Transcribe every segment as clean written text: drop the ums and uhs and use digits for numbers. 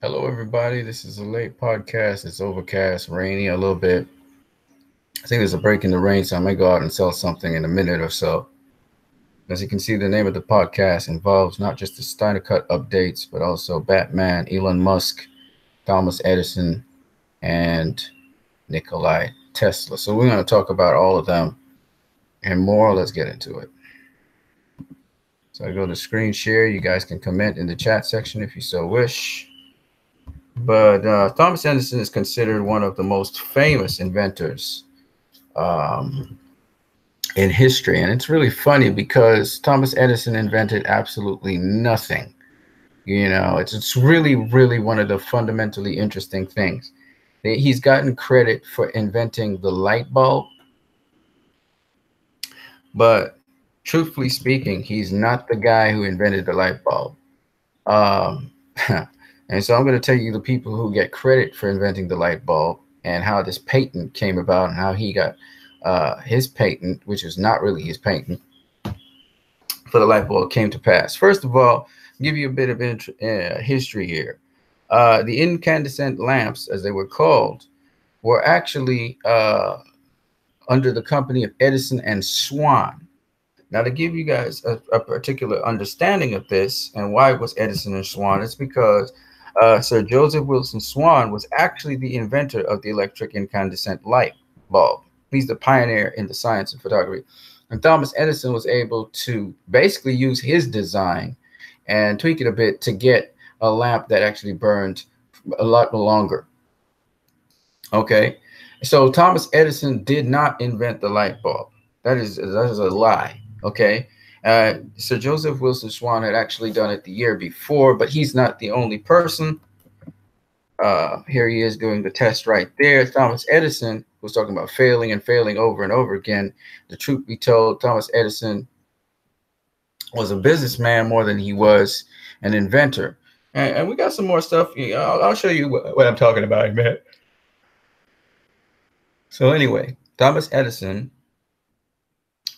Hello, everybody. This is a late podcast. It's overcast, rainy a little bit. I think there's a break in the rain, so I may go out and sell something in a minute or so. As you can see, the name of the podcast involves not just the Steiner Cut updates, but also Batman, Elon Musk, Thomas Edison, and Nikolai Tesla. So we're going to talk about all of them and more. Let's get into it. So I go to screen share. You guys can comment in the chat section if you so wish. But Thomas Edison is considered one of the most famous inventors um, in history. And it's really funny because Thomas Edison invented absolutely nothing. It's really, really one of the fundamentally interesting things. He's gotten credit for inventing the light bulb, but truthfully speaking, he's not the guy who invented the light bulb. Um, and so I'm going to tell you the people who get credit for inventing the light bulb and how this patent came about and how he got his patent, which is not really his patent, for the light bulb came to pass. First of all, I'll give you a bit of history here. The incandescent lamps, as they were called, were actually under the company of Edison and Swan. Now, to give you guys a particular understanding of this and why it was Edison and Swan, it's because Sir Joseph Wilson Swan was actually the inventor of the electric incandescent light bulb. He's the pioneer in the science of photography. And Thomas Edison was able to basically use his design and tweak it a bit to get a lamp that actually burned a lot longer. Okay, so Thomas Edison did not invent the light bulb. That is a lie. Okay, Sir Joseph Wilson Swan had actually done it the year before, but he's not the only person. Here he is doing the test right there. Thomas Edison was talking about failing and failing over and over again. The truth be told, Thomas Edison was a businessman more than he was an inventor. And we got some more stuff. I'll show you what I'm talking about in a minute. So anyway, Thomas Edison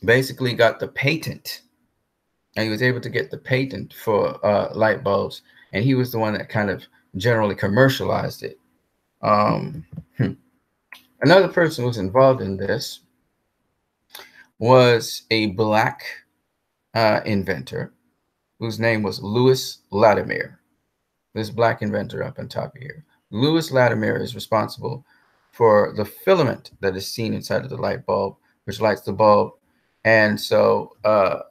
basically got the patent, and he was able to get the patent for light bulbs, and he was the one that kind of generally commercialized it. Another person who was involved in this was a black inventor whose name was Louis Latimer. This black inventor up on top here. Louis Latimer is responsible for the filament that is seen inside of the light bulb, which lights the bulb. And so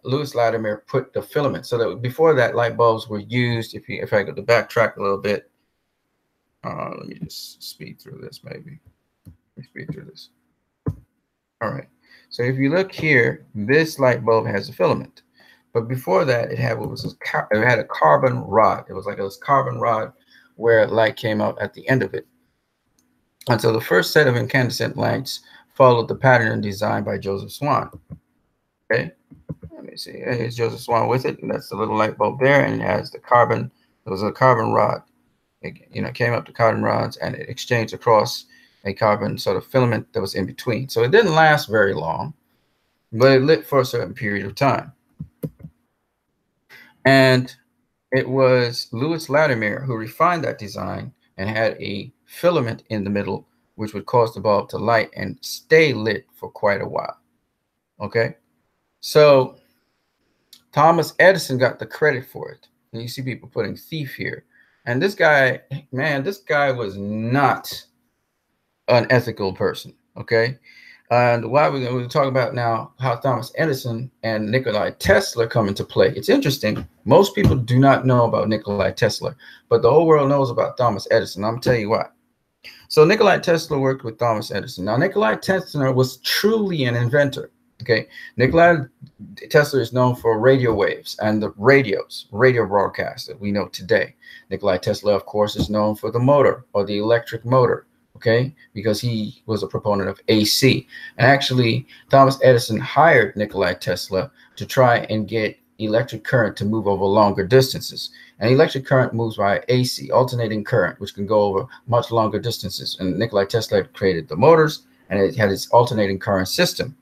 Louis Latimer put the filament, so that before that, light bulbs were used. If I go to backtrack a little bit, let me just speed through this maybe. Let me speed through this. All right. So if you look here, this light bulb has a filament, but before that, it had a carbon rod. It was like a carbon rod where light came out at the end of it. And so the first set of incandescent lights followed the pattern designed by Joseph Swan. Okay, let me see. Here's Joseph Swan with it, and that's the little light bulb there, and it has the carbon. It was a carbon rod. It came up to carbon rods, and it exchanged across a carbon sort of filament that was in between. So it didn't last very long, but it lit for a certain period of time. And it was Louis Latimer who refined that design and had a filament in the middle, which would cause the bulb to light and stay lit for quite a while. Okay, so Thomas Edison got the credit for it. And you see people putting thief here. And this guy, man, this guy was not an ethical person. Okay, and why we're going to talk about now how Thomas Edison and Nikolai Tesla come into play. It's interesting. Most people do not know about Nikolai Tesla, but the whole world knows about Thomas Edison. I'm going to tell you why. So Nikolai Tesla worked with Thomas Edison. Now, Nikolai Tesla was truly an inventor. Okay, Nikolai Tesla is known for radio waves and the radio broadcasts that we know today. Nikolai Tesla, of course, is known for the motor or the electric motor. Okay, because he was a proponent of AC. And actually, Thomas Edison hired Nikolai Tesla to try and get electric current to move over longer distances. And electric current moves by AC, alternating current, which can go over much longer distances. And Nikolai Tesla created the motors, and it had its alternating current system.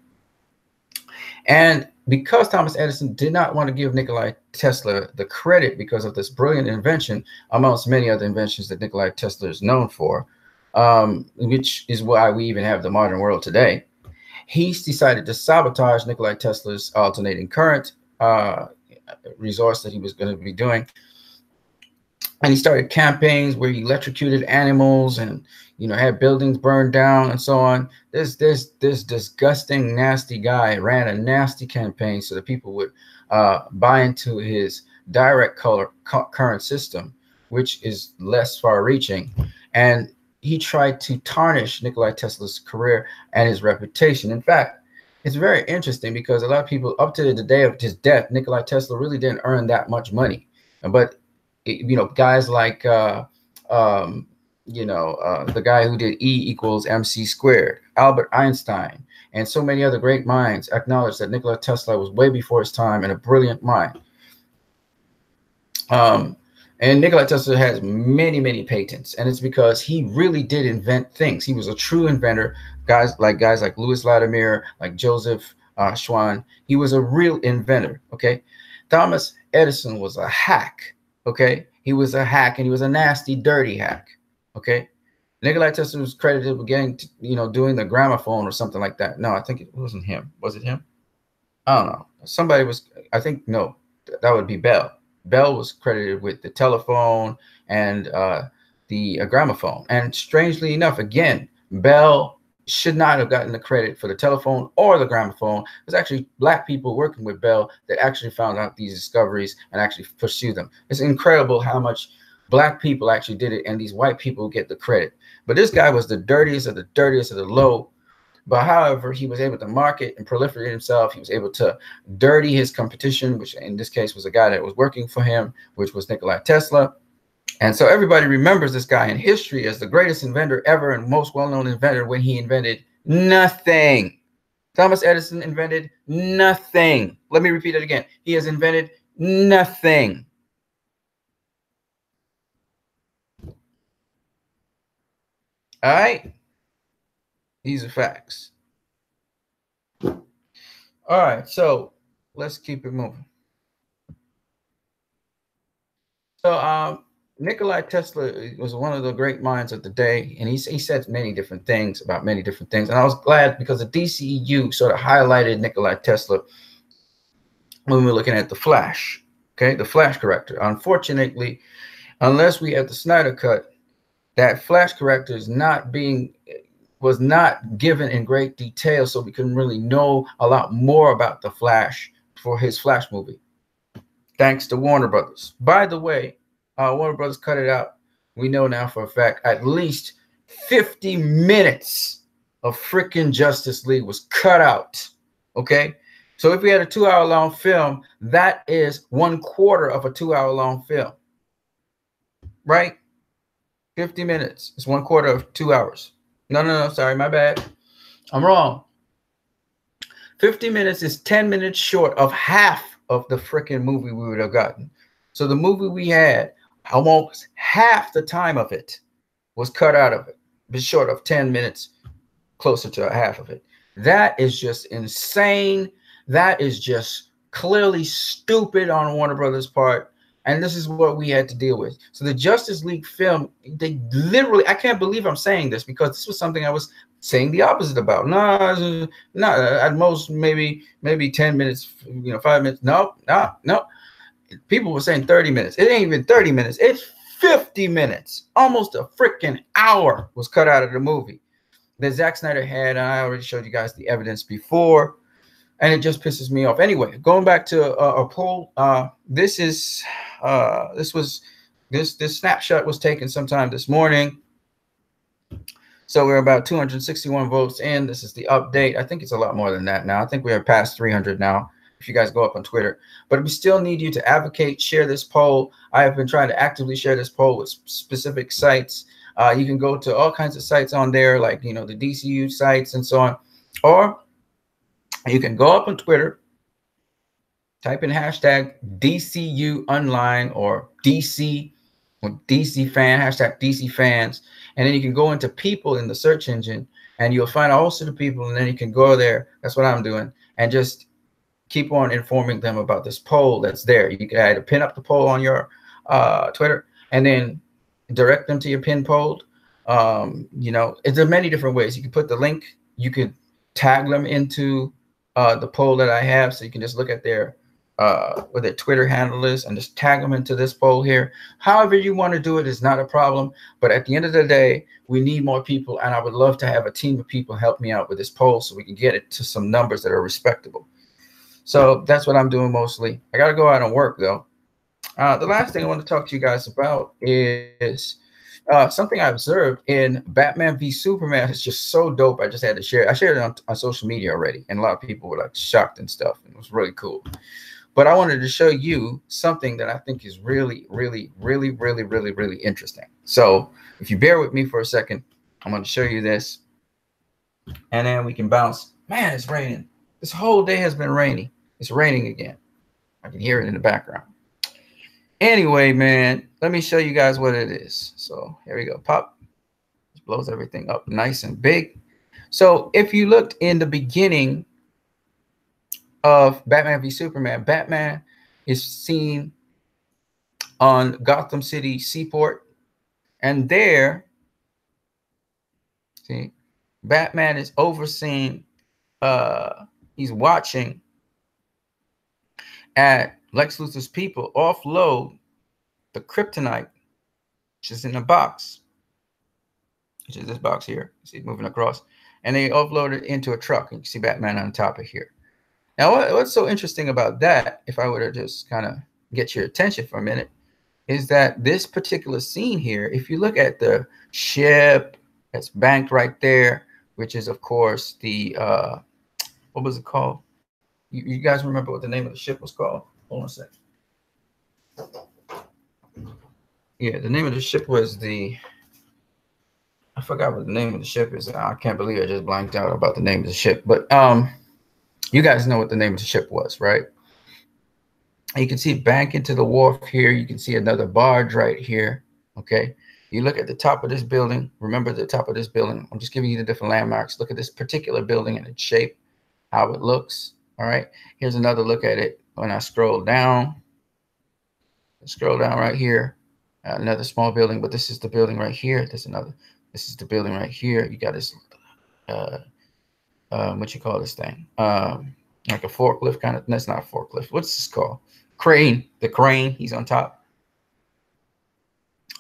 And because Thomas Edison did not want to give Nikola Tesla the credit because of this brilliant invention, amongst many other inventions that Nikola Tesla is known for, which is why we even have the modern world today, he decided to sabotage Nikola Tesla's alternating current resource that he was going to be doing. And he started campaigns where he electrocuted animals and, you know, had buildings burned down and so on. This disgusting, nasty guy ran a nasty campaign so that people would buy into his direct current system, which is less far-reaching. And he tried to tarnish Nikola Tesla's career and his reputation. In fact, it's very interesting because a lot of people, up to the day of his death, Nikola Tesla really didn't earn that much money. But you know, guys like the guy who did E = mc squared, Albert Einstein, and so many other great minds acknowledged that Nikola Tesla was way before his time and a brilliant mind. And Nikola Tesla has many, many patents, and it's because he really did invent things. He was a true inventor. Guys like Louis Latimer, like Joseph Schwann, he was a real inventor. Okay, Thomas Edison was a hack. Okay, he was a hack, and he was a nasty, dirty hack. Okay, Nikola Tesla was credited with getting, doing the gramophone or something like that. No, I think it wasn't him. Was it him? I don't know. Somebody was. I think no, that would be Bell. Bell was credited with the telephone and the gramophone. And strangely enough, again, Bell should not have gotten the credit for the telephone or the gramophone. It was actually black people working with Bell that actually found out these discoveries and actually pursued them. It's incredible how much black people actually did it, and these white people get the credit. But this guy was the dirtiest of the low. But however, he was able to market and proliferate himself. He was able to dirty his competition, which in this case was a guy that was working for him, which was Nikola Tesla. And so everybody remembers this guy in history as the greatest inventor ever and most well-known inventor when he invented nothing. Thomas Edison invented nothing. Let me repeat it again. He has invented nothing. All right. These are facts. All right, so let's keep it moving. So Nikola Tesla was one of the great minds of the day, and he said many different things about many different things. And I was glad because the DCEU sort of highlighted Nikola Tesla when we were looking at the Flash, okay, the Flash corrector. Unfortunately, unless we have the Snyder Cut, that Flash corrector was not given in great detail, so we couldn't really know a lot more about the Flash for his Flash movie. Thanks to Warner Brothers. By the way, Warner Brothers cut it out. We know now for a fact at least 50 minutes of freaking Justice League was cut out. Okay, so if we had a 2-hour-long film, that is 1/4 of a 2-hour-long film, right? 50 minutes is 1/4 of 2 hours. No, sorry, my bad. I'm wrong. 50 minutes is 10 minutes short of half of the freaking movie we would have gotten. So the movie we had, almost half the time of it was cut out of it. But short of 10 minutes, closer to a half of it. That is just insane. That is just clearly stupid on Warner Brothers' part. And this is what we had to deal with. So the Justice League film, they literally, I can't believe I'm saying this because this was something I was saying the opposite about. No, at most maybe 10 minutes, 5 minutes. No. People were saying 30 minutes. It ain't even 30 minutes. It's 50 minutes. Almost a freaking hour was cut out of the movie that Zack Snyder had. And I already showed you guys the evidence before. And it just pisses me off. Anyway, going back to a poll, this snapshot was taken sometime this morning. So we're about 261 votes in. This is the update. I think it's a lot more than that now. I think we are past 300 now, if you guys go up on Twitter. But we still need you to advocate, share this poll. I have been trying to actively share this poll with specific sites. You can go to all kinds of sites on there, like, the DCU sites and so on. Or you can go up on Twitter, type in hashtag DCU online or DC fan, hashtag DC fans. And then you can go into people in the search engine and you'll find a whole set of people. And then you can go there. That's what I'm doing. And just keep on informing them about this poll that's there. You can either pin up the poll on your Twitter and then direct them to your pin poll. You know, there are many different ways. You can put the link, you could tag them into the poll that I have, so you can just look at their what their Twitter handle is and just tag them into this poll here. However you want to do it is not a problem. But at the end of the day, we need more people, and I would love to have a team of people help me out with this poll so we can get it to some numbers that are respectable. So that's what I'm doing mostly. I got to go out and work though. The last thing I want to talk to you guys about is something I observed in Batman v Superman. It's just so dope. I just had to share it. I shared it on social media already, and a lot of people were like shocked and stuff. And it was really cool. But I wanted to show you something that I think is really, really, really, really, really, really interesting. So if you bear with me for a second, I'm going to show you this. And then we can bounce. Man, it's raining. This whole day has been rainy. It's raining again. I can hear it in the background. Anyway, man, let me show you guys what it is. So here we go. Pop. It blows everything up nice and big. So if you looked in the beginning of Batman v Superman, Batman is seen on Gotham City Seaport, and there, see, Batman is overseeing, he's watching at Lex Luthor's people offload the kryptonite, which is in a box, which is this box here. See, moving across, and they offload it into a truck. And you see Batman on top of here. Now, what's so interesting about that, if I were to just kind of get your attention for a minute, is that this particular scene here, if you look at the ship that's banked right there, which is, of course, the, what was it called? You guys remember what the name of the ship was called? Hold on a second. Yeah, the name of the ship was the, I forgot what the name of the ship is. I can't believe I just blanked out about the name of the ship. But you guys know what the name of the ship was, right? You can see bank into the wharf here. You can see another barge right here. Okay. You look at the top of this building. Remember the top of this building. I'm just giving you the different landmarks. Look at this particular building and its shape, how it looks. All right. Here's another look at it when I scroll down. Scroll down right here. Another small building, but this is the building right here. This is the building right here. You got this, what you call this thing? Like a forklift kind of. That's not a forklift. What's this called? Crane. The crane. He's on top.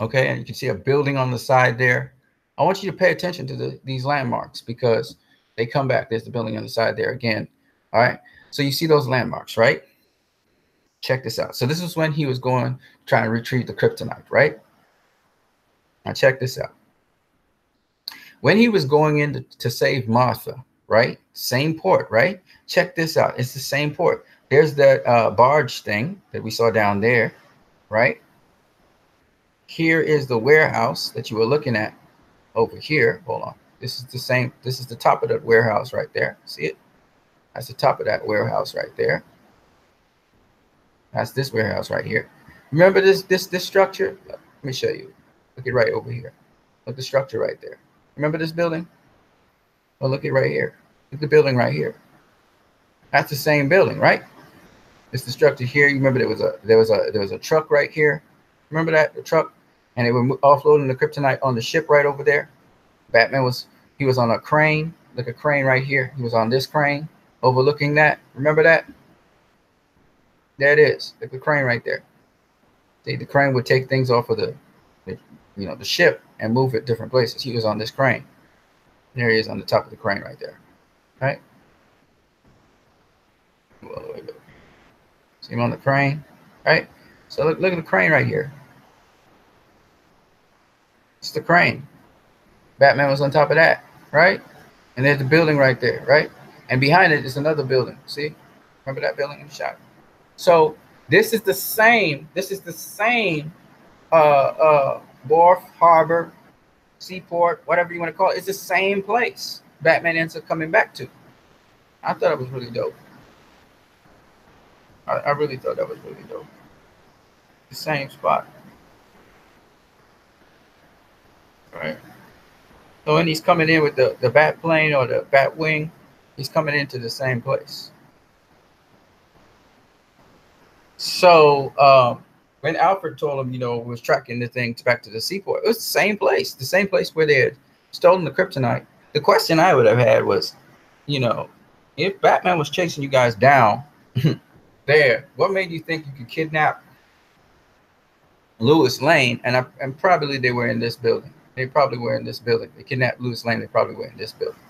Okay, and you can see a building on the side there. I want you to pay attention to these landmarks because they come back. There's the building on the side there again. All right. So you see those landmarks, right? Check this out. So this is when he was going trying to retrieve the kryptonite, right? Now check this out. When he was going in to save Martha, right? Same port, right? Check this out. It's the same port. There's that barge thing that we saw down there, right? Here is the warehouse that you were looking at over here. Hold on. This is the same. This is the top of that warehouse right there. See it? That's the top of that warehouse right there. That's this warehouse right here. Remember this structure? Let me show you. Look at right over here. Look at the structure right there. Remember this building? Well, look at right here. Look at the building right here. That's the same building, right? It's the structure here. You remember there was a truck right here. Remember that, the truck? And they were offloading the kryptonite on the ship right over there. Batman was on a crane. Look at crane right here. He was on this crane overlooking that. Remember that? There it is. Look at the crane right there. See, the crane would take things off of the ship and move it different places. He was on this crane. There he is on the top of the crane right there. Right? See him on the crane, right? So look at the crane right here. It's the crane. Batman was on top of that, right? And there's the building right there, right? And behind it is another building. See? Remember that building in the shot? So this is the same. This is the same wharf, harbor, seaport, whatever you want to call it. It's the same place Batman ends up coming back to. I thought it was really dope. I really thought that was really dope. The same spot. All right. So when he's coming in with the bat plane or the bat wing, he's coming into the same place. So when Alfred told him, was tracking the thing back to the seaport, it was the same place where they had stolen the kryptonite. The question I would have had was, you know, if Batman was chasing you guys down there, what made you think you could kidnap Lewis Lane? And probably they were in this building. They probably were in this building. They kidnapped Lewis Lane. They probably were in this building.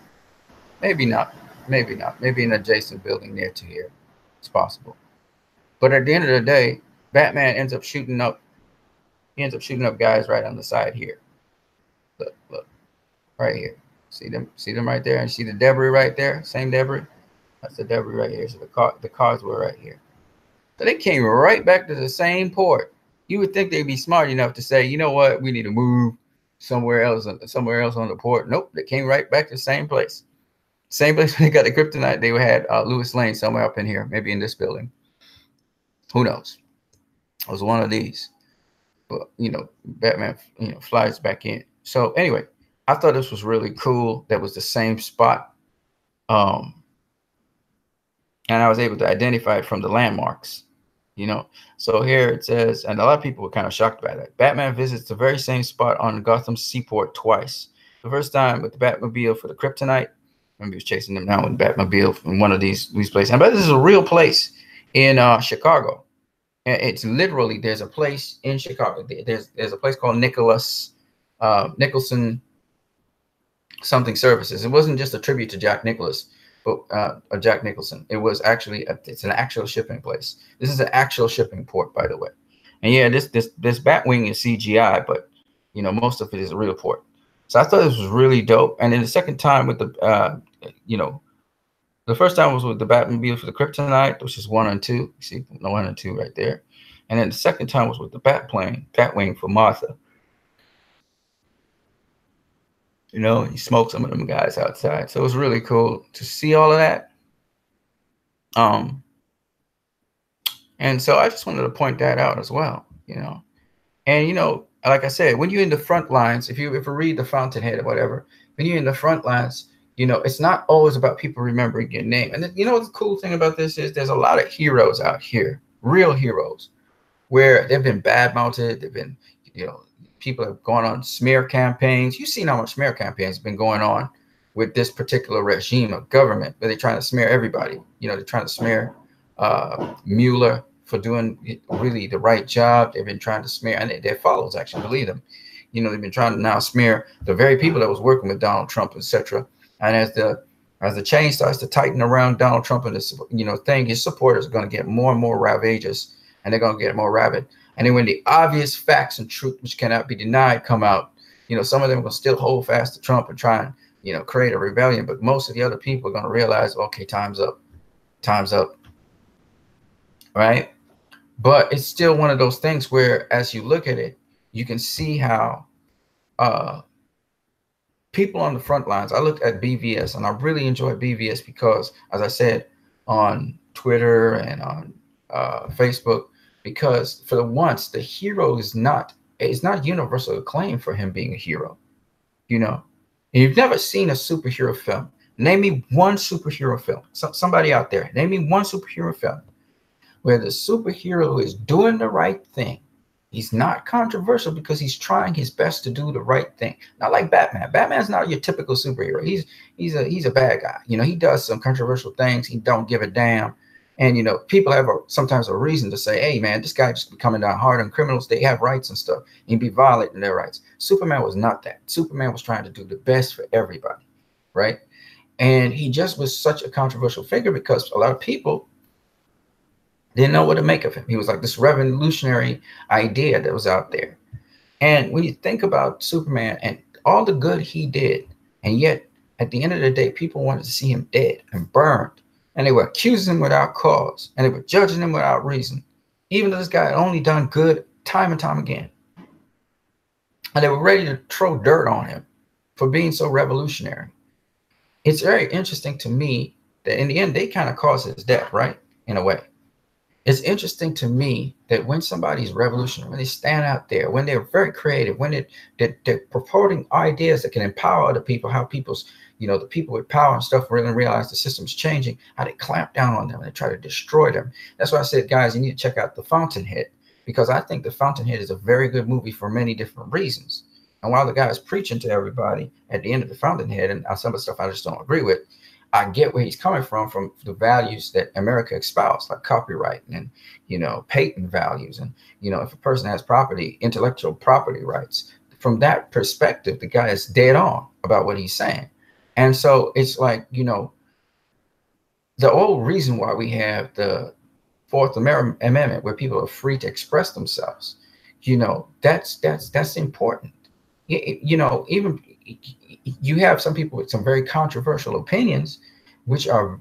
Maybe not. Maybe not. Maybe an adjacent building near to here. It's possible. But at the end of the day, Batman ends up shooting up. He ends up shooting up guys right on the side here. Look, right here. See them right there, and see the debris right there. Same debris. That's the debris right here. So the cars were right here. So they came right back to the same port. You would think they'd be smart enough to say, you know what, we need to move somewhere else on the port. Nope, they came right back to the same place. Same place when they got the kryptonite. They had Lewis Lane somewhere up in here, maybe in this building. Who knows? It was one of these. But, Batman, flies back in. So anyway, I thought this was really cool. That was the same spot. And I was able to identify it from the landmarks, So here it says, and a lot of people were kind of shocked by that. Batman visits the very same spot on Gotham's seaport twice. The first time with the Batmobile for the kryptonite. Maybe he was chasing them down with the Batmobile in one of these places. But this is a real place in Chicago. It's literally, there's a place in Chicago. There's a place called Nicholson something services. It wasn't just a tribute to Jack Nicholson. It was actually it's an actual shipping place. This is an actual shipping port, by the way. And yeah, this Batwing is CGI, but most of it is a real port. So I thought this was really dope. And then the second time with the the first time was with the Batmobile for the kryptonite, which is 1 and 2. You see 1 and 2 right there. And then the second time was with the Batwing for Martha. He smoked some of them guys outside. So it was really cool to see all of that. And so I just wanted to point that out as well, And, like I said, when you're in the front lines, if you read The Fountainhead or whatever, when you're in the front lines, it's not always about people remembering your name. And the cool thing about this is there's a lot of heroes out here, real heroes, where they've been bad-mouthed. They've been, people have gone on smear campaigns. You've seen how much smear campaigns have been going on with this particular regime of government, where they're trying to smear everybody. They're trying to smear Mueller for doing really the right job. They've been trying to smear, and their followers actually believe them. They've been trying to now smear the very people that was working with Donald Trump, etc. And as the chain starts to tighten around Donald Trump and this, his supporters are going to get more and more ravageous, and they're going to get more rabid. And then when the obvious facts and truth, which cannot be denied, come out, some of them will still hold fast to Trump and try and, create a rebellion. But most of the other people are going to realize, okay, time's up, right? But it's still one of those things where, as you look at it, you can see how people on the front lines. I looked at BVS, and I really enjoyed BVS because, as I said, on Twitter and on Facebook, because for the once, the hero is not universal acclaim for him being a hero. And you've never seen a superhero film. Name me one superhero film. Somebody out there, name me one superhero film where the superhero is doing the right thing. He's not controversial because he's trying his best to do the right thing. Not like Batman. Batman's not your typical superhero. He's a bad guy. He does some controversial things. He don't give a damn. And, people have sometimes a reason to say, hey, man, this guy just be coming down hard on criminals. They have rights and stuff. He'd be violating their rights. Superman was not that. Superman was trying to do the best for everybody, right? And he just was such a controversial figure because a lot of people didn't know what to make of him. He was like this revolutionary idea that was out there. And when you think about Superman and all the good he did, and yet at the end of the day, people wanted to see him dead and burned. And they were accusing him without cause. And they were judging him without reason. Even though this guy had only done good time and time again. And they were ready to throw dirt on him for being so revolutionary. It's very interesting to me that in the end, they kind of caused his death, right? In a way. It's interesting to me that when somebody's revolutionary, when they stand out there, when they're very creative, when they're purporting ideas that can empower other people, how people's, the people with power and stuff really realize the system's changing, how they clamp down on them and they try to destroy them. That's why I said, guys, you need to check out The Fountainhead, because I think The Fountainhead is a very good movie for many different reasons. And while the guy is preaching to everybody at the end of The Fountainhead, and some of the stuff I just don't agree with, I get where he's coming from the values that America espoused, like copyright and, patent values. And, if a person has property, intellectual property rights, from that perspective, the guy is dead on about what he's saying. And so it's like, the old reason why we have the Fourth Amendment, where people are free to express themselves, that's important. Even you have some people with some very controversial opinions, which are,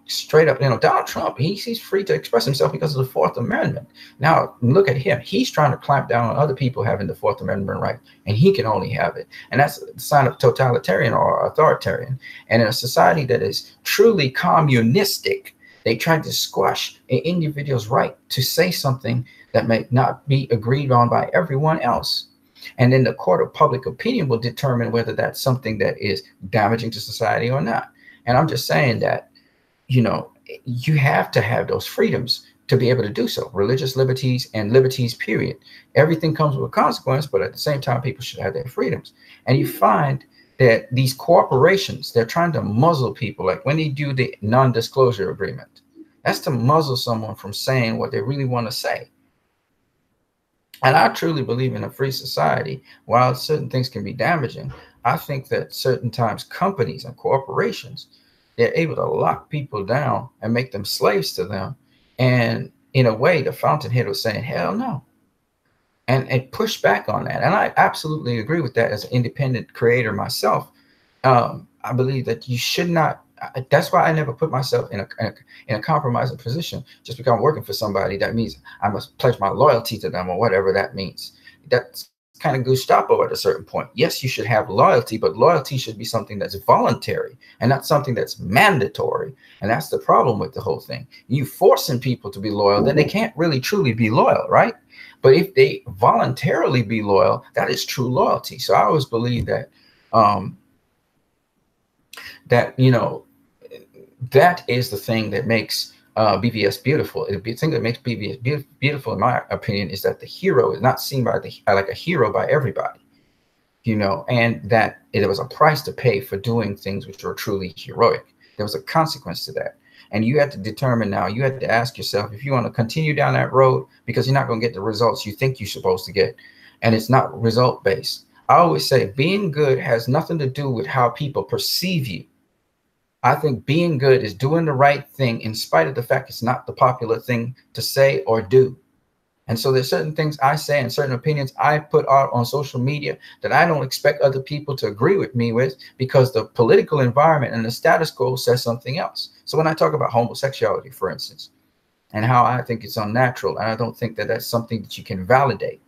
straight up, Donald Trump, he's free to express himself because of the Fourth Amendment. Now, look at him. He's trying to clamp down on other people having the Fourth Amendment right, and he can only have it. And that's a sign of totalitarian or authoritarian. And in a society that is truly communistic, they try to squash an individual's right to say something that may not be agreed on by everyone else. And then the court of public opinion will determine whether that's something that is damaging to society or not. And I'm just saying that, you have to have those freedoms to be able to do so. Religious liberties and liberties, period. Everything comes with a consequence, but at the same time, people should have their freedoms. And you find that these corporations, they're trying to muzzle people. Like when they do the non-disclosure agreement, that's to muzzle someone from saying what they really want to say. And I truly believe in a free society. While certain things can be damaging, I think that certain times companies and corporations, they're able to lock people down and make them slaves to them. And in a way, the Fountainhead was saying, hell no. And push back on that. And I absolutely agree with that as an independent creator myself. I believe that you should not. That's why I never put myself in a compromising position. Just because I'm working for somebody, that means I must pledge my loyalty to them or whatever that means. That's kind of Gestapo at a certain point. Yes, you should have loyalty, but loyalty should be something that's voluntary and not something that's mandatory. And that's the problem with the whole thing. You forcing people to be loyal, then they can't really truly be loyal, right? But if they voluntarily be loyal, that is true loyalty. So I always believe that that is the thing that makes BVS beautiful. The thing that makes BVS beautiful, in my opinion, is that the hero is not seen like a hero by everybody, and that there was a price to pay for doing things which were truly heroic. There was a consequence to that. And you had to determine now, you had to ask yourself if you want to continue down that road, because you're not going to get the results you think you're supposed to get. And it's not result based. I always say being good has nothing to do with how people perceive you. I think being good is doing the right thing in spite of the fact it's not the popular thing to say or do. And so there's certain things I say and certain opinions I put out on social media that I don't expect other people to agree with me with, because the political environment and the status quo says something else. So when I talk about homosexuality, for instance, and how I think it's unnatural, and I don't think that that's something that you can validate,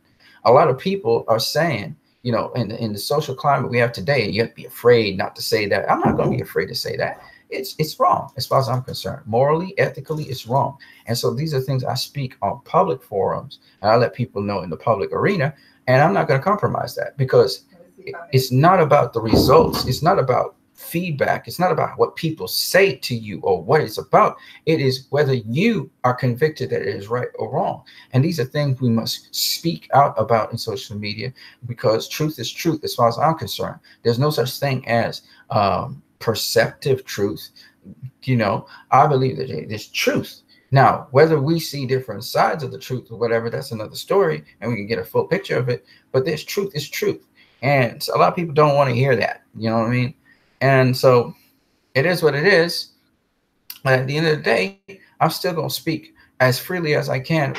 a lot of people are saying, in the social climate we have today, you have to be afraid not to say that. I'm not going to be afraid to say that. It's wrong as far as I'm concerned. Morally, ethically, it's wrong. And so these are things I speak on public forums, and I let people know in the public arena, and I'm not going to compromise that, because it's not about the results. It's not about feedback. It's not about what people say to you or what it's about. It is whether you are convicted that it is right or wrong. And these are things we must speak out about in social media, because truth is truth as far as I'm concerned. There's no such thing as perceptive truth. I believe that there's truth. Now, whether we see different sides of the truth or whatever, that's another story, and we can get a full picture of it. But there's truth is truth. And a lot of people don't want to hear that. You know what I mean? And so it is what it is. But at the end of the day, I'm still going to speak as freely as I can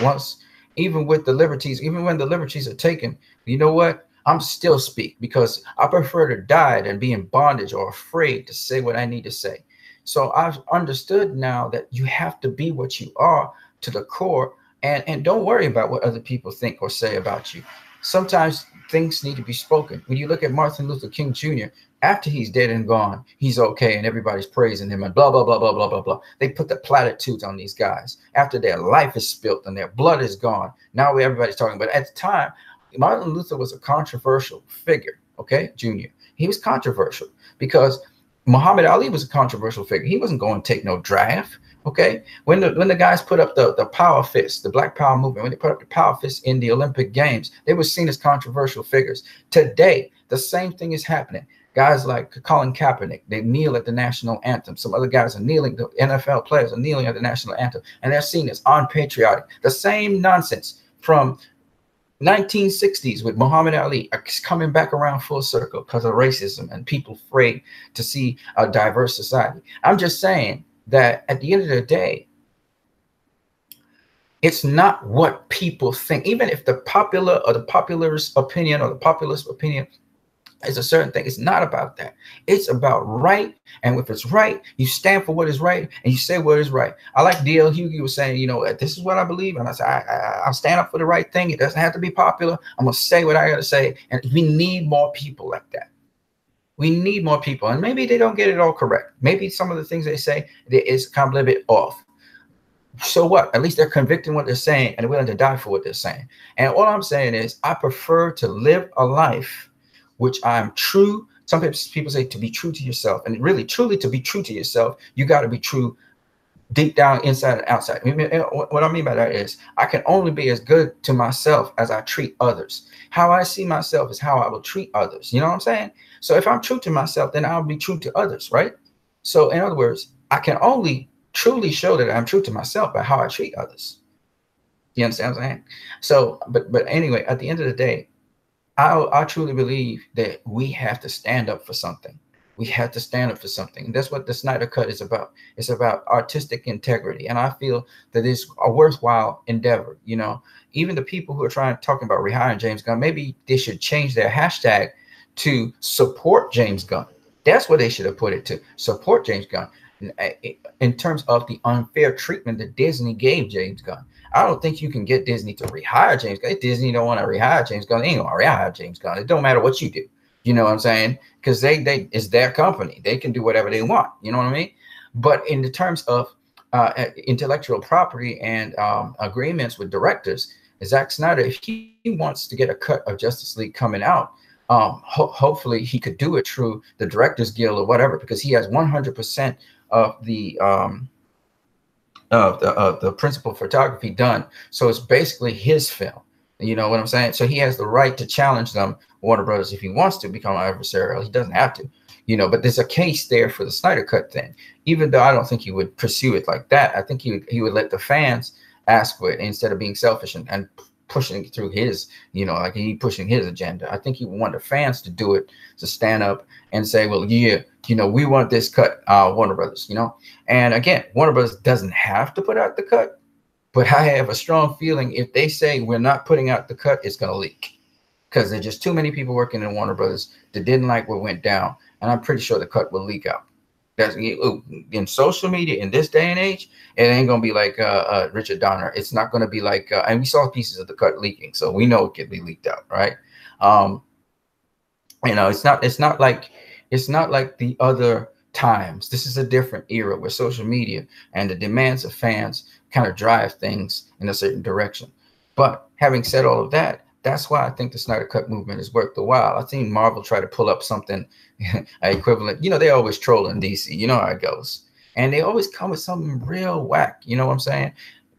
even with the liberties, even when the liberties are taken. You know what? I'm still speak, because I prefer to die than be in bondage or afraid to say what I need to say. So I've understood now that you have to be what you are to the core, and don't worry about what other people think or say about you. Sometimes things need to be spoken. When you look at Martin Luther King Jr., after he's dead and gone, he's okay, and everybody's praising him and blah, blah, blah, blah, blah, blah, blah. They put the platitudes on these guys after their life is spilt and their blood is gone. Now everybody's talking. But at the time, Martin Luther was a controversial figure, okay, Jr. He was controversial because Muhammad Ali was a controversial figure. He wasn't going to take no draft. Okay, when the guys put up the power fist, the Black Power movement, when they put up the power fist in the Olympic Games, they were seen as controversial figures. Today, the same thing is happening. Guys like Colin Kaepernick, they kneel at the national anthem. Some other guys are kneeling. The NFL players are kneeling at the national anthem, and they're seen as unpatriotic. The same nonsense from 1960s with Muhammad Ali is coming back around full circle because of racism and people afraid to see a diverse society. I'm just saying that at the end of the day, it's not what people think. Even if the popular or the popularist opinion or the populist opinion is a certain thing, it's not about that. It's about right. And if it's right, you stand for what is right and you say what is right. I like D.L. Hughley was saying, you know, this is what I believe. And I say, I'll stand up for the right thing. It doesn't have to be popular. I'm going to say what I got to say. And we need more people like that. We need more people, and maybe they don't get it all correct. Maybe some of the things they say is kind of a little bit off. So what? At least they're convicting what they're saying and they're willing to die for what they're saying. And all I'm saying is I prefer to live a life which I'm true. Some people say to be true to yourself, and really, truly to be true to yourself, you got to be true deep down, inside and outside. What I mean by that is I can only be as good to myself as I treat others. How I see myself is how I will treat others. You know what I'm saying? So if I'm true to myself, then I'll be true to others, right? So in other words, I can only truly show that I'm true to myself by how I treat others. You understand what I'm saying? So, but anyway, at the end of the day, I truly believe that we have to stand up for something. We have to stand up for something. And that's what the Snyder Cut is about. It's about artistic integrity. And I feel that it's a worthwhile endeavor. You know, even the people who are talking about rehiring James Gunn, maybe they should change their hashtag to support James Gunn. That's what they should have put it to, support James Gunn. In terms of the unfair treatment that Disney gave James Gunn. I don't think you can get Disney to rehire James Gunn. If Disney don't want to rehire James Gunn, they ain't gonna rehire James Gunn. It don't matter what you do. You know what I'm saying? Because they it's their company. They can do whatever they want. You know what I mean? But in the terms of intellectual property and agreements with directors, Zack Snyder, if he wants to get a cut of Justice League coming out, hopefully he could do it through the Directors Guild or whatever, because he has 100% of the principal photography done. So it's basically his film. You know what I'm saying? So he has the right to challenge them, Warner Brothers, if he wants to become adversarial. He doesn't have to, you know, but there's a case there for the Snyder Cut thing. Even though I don't think he would pursue it like that. I think he would let the fans ask for it instead of being selfish and pushing through his, you know, like he pushing his agenda. I think he would want the fans to do it, to stand up and say, well, yeah, you know, we want this cut, Warner Brothers, you know. And again, Warner Brothers doesn't have to put out the cut. But I have a strong feeling if they say we're not putting out the cut, it's going to leak. Because there's just too many people working in Warner Brothers that didn't like what went down. And I'm pretty sure the cut will leak out. That's in social media in this day and age, it ain't going to be like Richard Donner. It's not going to be like, and we saw pieces of the cut leaking, so we know it could be leaked out, right? You know, it's not like the other times. This is a different era where social media and the demands of fans kind of drive things in a certain direction. But having said all of that, that's why I think the Snyder Cut movement is worth the while. I've seen Marvel try to pull up something equivalent. You know, they always trolling DC. You know how it goes. And they always come with something real whack. You know what I'm saying?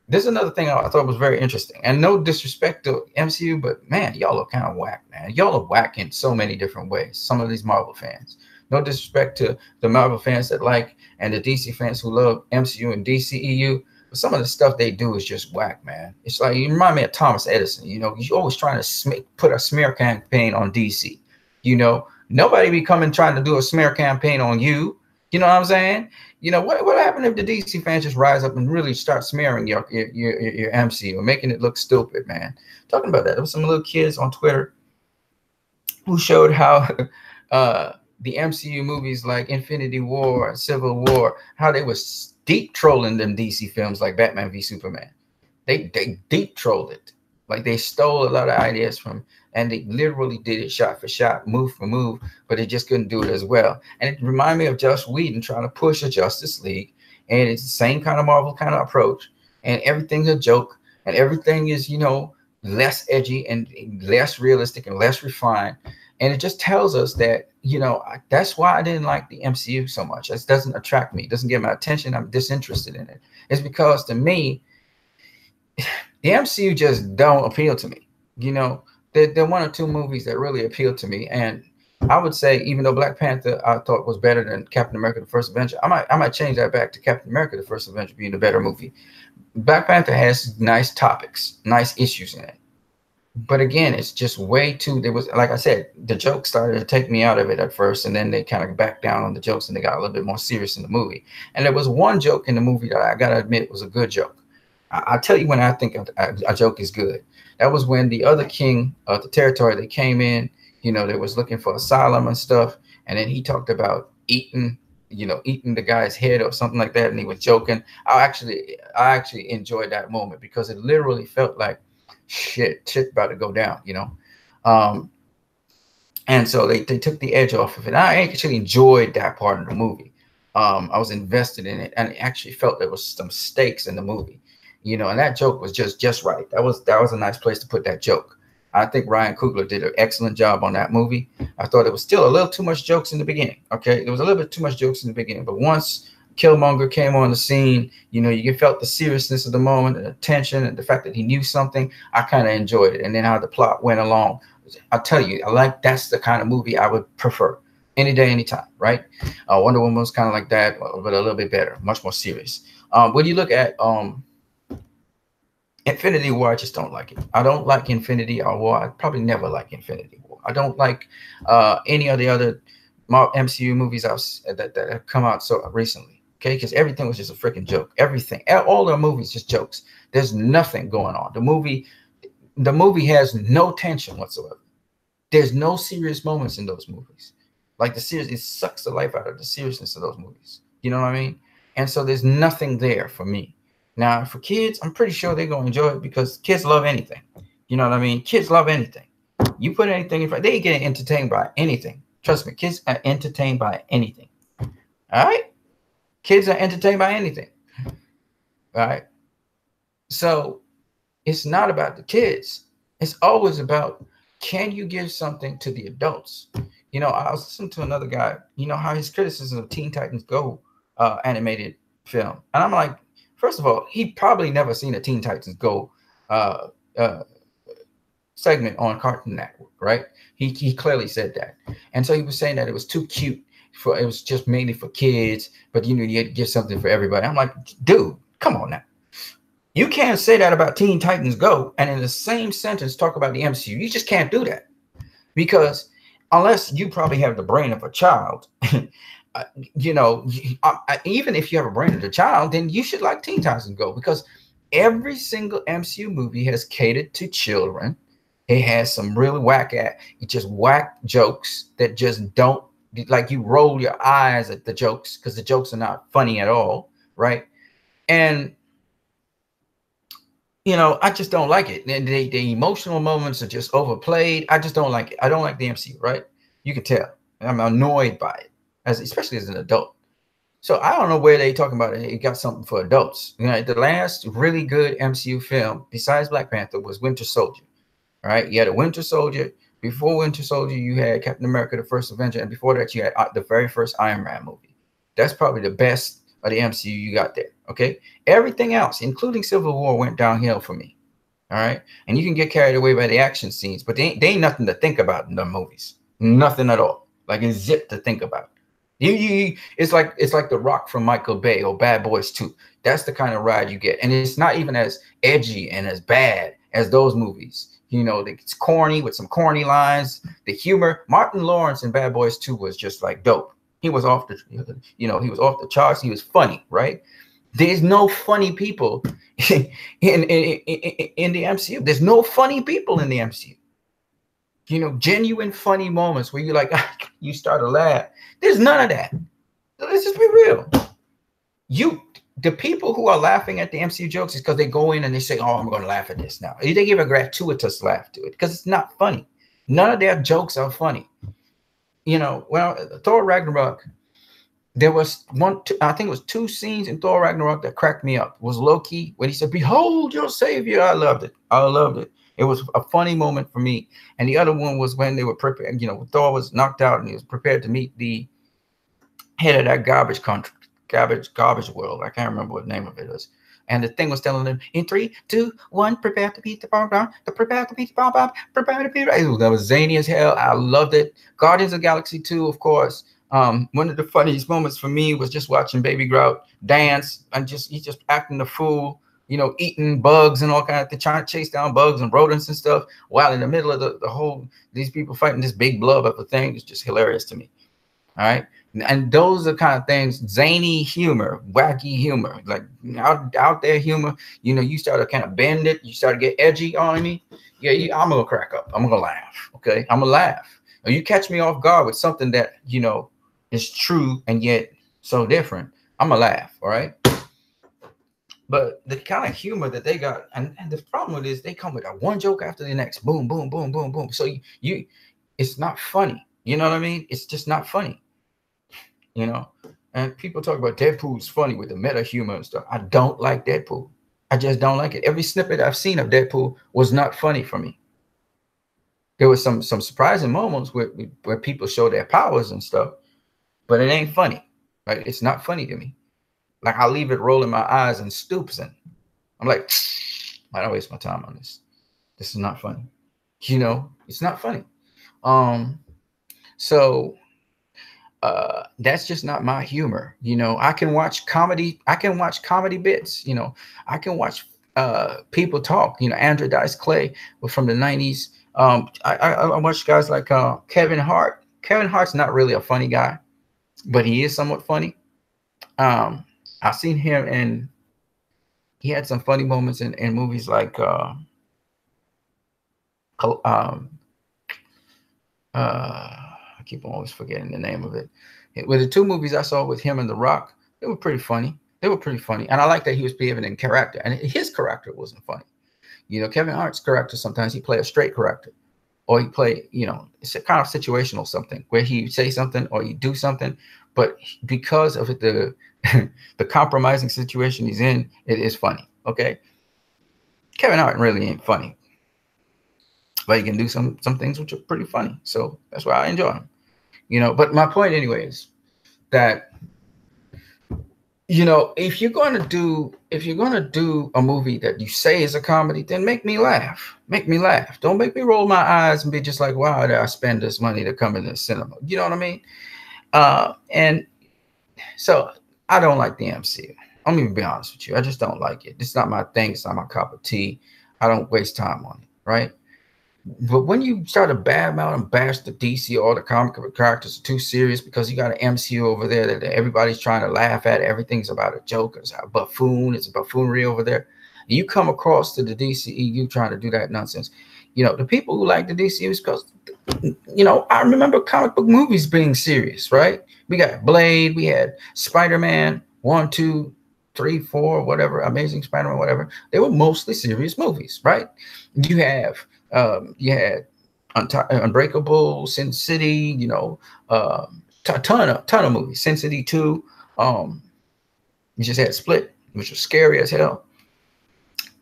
There's another thing I thought was very interesting. And no disrespect to MCU, but man, y'all are kind of whack, man. Y'all are whack in so many different ways. Some of these Marvel fans. No disrespect to the Marvel fans that like, and the DC fans who love MCU and DCEU. But some of the stuff they do is just whack, man. It's like, you remind me of Thomas Edison. You know, he's always trying to put a smear campaign on DC. You know, nobody be coming trying to do a smear campaign on you. You know what I'm saying? You know, what happened if the DC fans just rise up and really start smearing your MCU, making it look stupid, man? Talking about that, there was some little kids on Twitter who showed how the MCU movies like Infinity War and Civil War, how they was deep trolling them DC films like Batman v Superman. They deep trolled it. Like they stole a lot of ideas from, and they literally did it shot for shot, move for move, but they just couldn't do it as well. And it reminded me of Joss Whedon trying to push a Justice League, and it's the same kind of Marvel kind of approach, and everything's a joke, and everything is, you know, less edgy and less realistic and less refined. And it just tells us that, you know, that's why I didn't like the MCU so much. It doesn't attract me. It doesn't get my attention. I'm disinterested in it. It's because to me, the MCU just don't appeal to me. You know, there are one or two movies that really appeal to me. And I would say, even though Black Panther I thought was better than Captain America: The First Avenger, I might change that back to Captain America: The First Avenger being the better movie. Black Panther has nice topics, nice issues in it. But again, it's just way too, there was, like I said, the jokes started to take me out of it at first, and then they kind of backed down on the jokes and they got a little bit more serious in the movie. And there was one joke in the movie that I gotta admit was a good joke. I'll tell you when I think a joke is good. That was when the other king of the territory, they came in, you know, they was looking for asylum and stuff, and then he talked about eating, you know, eating the guy's head or something like that, and he was joking. I actually enjoyed that moment because it literally felt like shit about to go down, you know. And so they took the edge off of it. I actually enjoyed that part of the movie. I was invested in it, and I actually felt there was some stakes in the movie, you know, and that joke was just right. That was a nice place to put that joke. I think Ryan Coogler did an excellent job on that movie. I thought it was still a little too much jokes in the beginning. Okay, there was a little bit too much jokes in the beginning, but once Killmonger came on the scene, you know, you felt the seriousness of the moment and the tension and the fact that he knew something. I kind of enjoyed it. And then how the plot went along. I'll tell you, that's the kind of movie I would prefer any day, anytime, right? Wonder Woman was kind of like that, but a little bit better, much more serious. When you look at Infinity War, I just don't like it. I don't like Infinity War. I probably never like Infinity War. I don't like any of the other MCU movies that have come out so recently. Okay, because everything was just a freaking joke. Everything, all the movies, just jokes. There's nothing going on. The movie has no tension whatsoever. There's no serious moments in those movies. Like it sucks the life out of the seriousness of those movies. You know what I mean? And so there's nothing there for me. Now, for kids, I'm pretty sure they're gonna enjoy it because kids love anything. You know what I mean? Kids love anything. You put anything in front, they get entertained by anything. Trust me, kids are entertained by anything. All right? Kids are entertained by anything. All right? So it's not about the kids. It's always about, can you give something to the adults? You know, I was listening to another guy, you know, how his criticism of Teen Titans Go animated film. And I'm like, first of all, he probably never seen a Teen Titans Go segment on Cartoon Network, right? He clearly said that. And so he was saying that it was too cute. It was just mainly for kids, but you know, you had to give something for everybody. I'm like, dude, come on now. You can't say that about Teen Titans Go and in the same sentence talk about the MCU. You just can't do that. Because unless you probably have the brain of a child, you know, even if you have a brain of a child, then you should like Teen Titans Go, because every single MCU movie has catered to children. It has some really whack jokes that just don't, like, you roll your eyes at the jokes because the jokes are not funny at all, right? And you know, I just don't like it. And the emotional moments are just overplayed. I just don't like it. I don't like the MCU, right? You can tell. I'm annoyed by it, especially as an adult. So I don't know where they talking about it. It got something for adults. You know, the last really good MCU film besides Black Panther was Winter Soldier. All right, you had a Winter Soldier. Before Winter Soldier, you had Captain America: The First Avenger, and before that, you had the very first Iron Man movie. That's probably the best of the MCU you got there. Okay, everything else, including Civil War, went downhill for me. All right, and you can get carried away by the action scenes, but they ain't nothing to think about in the movies. Nothing at all. Like, it's zip to think about. It's like The Rock from Michael Bay or Bad Boys 2. That's the kind of ride you get, and it's not even as edgy and as bad as those movies. You know, it's corny with some corny lines. The humor, Martin Lawrence in Bad Boys 2 was just like dope. He was off the, you know, he was off the charts. He was funny, right? There's no funny people in the MCU. There's no funny people in the MCU. You know, genuine funny moments where you're like, you start to laugh. There's none of that. So let's just be real. The people who are laughing at the MCU jokes is because they go in and they say, "Oh, I'm going to laugh at this now." They give a gratuitous laugh to it because it's not funny. None of their jokes are funny. You know, well, Thor Ragnarok, there was I think it was two scenes in Thor Ragnarok that cracked me up. It was Loki when he said, "Behold your savior." I loved it. I loved it. It was a funny moment for me. And the other one was when they were prepared. You know, Thor was knocked out and he was prepared to meet the head of that garbage country, garbage world. I can't remember what the name of it is. And the thing was telling them, in 3, 2, 1, prepare to beat the bomb, prepare to beat the bomb, prepare to beat it. That was zany as hell. I loved it. Guardians of the Galaxy 2, of course. One of the funniest moments for me was just watching Baby Grout dance and he's just acting the fool, you know, eating bugs and all kinds of, trying to chase down bugs and rodents and stuff, while in the middle of the whole, these people fighting this big blob of a thing. It's just hilarious to me. All right. And those are kind of things, zany humor, wacky humor, like out there humor. You know, you start to kind of bend it. You start to get edgy on me. Yeah, I'm going to crack up. I'm going to laugh. Okay. I'm going to laugh. Or you catch me off guard with something that, you know, is true and yet so different. I'm going to laugh. All right. But the kind of humor that they got, and the problem with it is they come with a one joke after the next. Boom, boom, boom, boom, boom. So it's not funny. You know what I mean? It's just not funny. You know, and people talk about Deadpool's funny with the meta humor and stuff. I don't like Deadpool. I just don't like it. Every snippet I've seen of Deadpool was not funny for me. There was some surprising moments where people show their powers and stuff, but it ain't funny. Right? It's not funny to me. Like I'll leave it rolling my eyes and stoops, and I'm like, I don't waste my time on this. This is not funny. You know, it's not funny. So that's just not my humor. You know, I can watch comedy. I can watch comedy bits. You know, I can watch people talk. You know, Andrew Dice Clay from the 90s. I watch guys like Kevin Hart. Kevin Hart's not really a funny guy, but he is somewhat funny. I've seen him, and he had some funny moments in movies like I keep always forgetting the name of it. With the two movies I saw with him and The Rock, they were pretty funny. They were pretty funny. And I like that he was behaving in character. And his character wasn't funny. You know, Kevin Hart's character, sometimes he play a straight character. Or he play, you know, it's a kind of situational something where he say something or you do something. But because of the the compromising situation he's in, it is funny. Okay. Kevin Hart really ain't funny. But he can do some things which are pretty funny. So that's why I enjoy him. You know, but my point anyway is that, you know, if you're gonna do a movie that you say is a comedy, then make me laugh. Make me laugh. Don't make me roll my eyes and be just like, wow, did I spend this money to come in the cinema? You know what I mean? And so I don't like the MCU. I'm gonna be honest with you. I just don't like it. It's not my thing. It's not my cup of tea. I don't waste time on it, right? But when you start to badmouth and bash the DC, all the comic characters are too serious because you got an MCU over there that everybody's trying to laugh at. Everything's about a joke. It's a buffoon. It's a buffoonery over there. And you come across to the DCEU trying to do that nonsense. You know, the people who like the DCU is because, you know, I remember comic book movies being serious, right? We got Blade. We had Spider-Man 1, 2, 3, 4, whatever, Amazing Spider-Man, whatever. They were mostly serious movies, right? You had Unbreakable, Sin City, you know, a ton of movies. Sin City 2. You just had Split, which was scary as hell.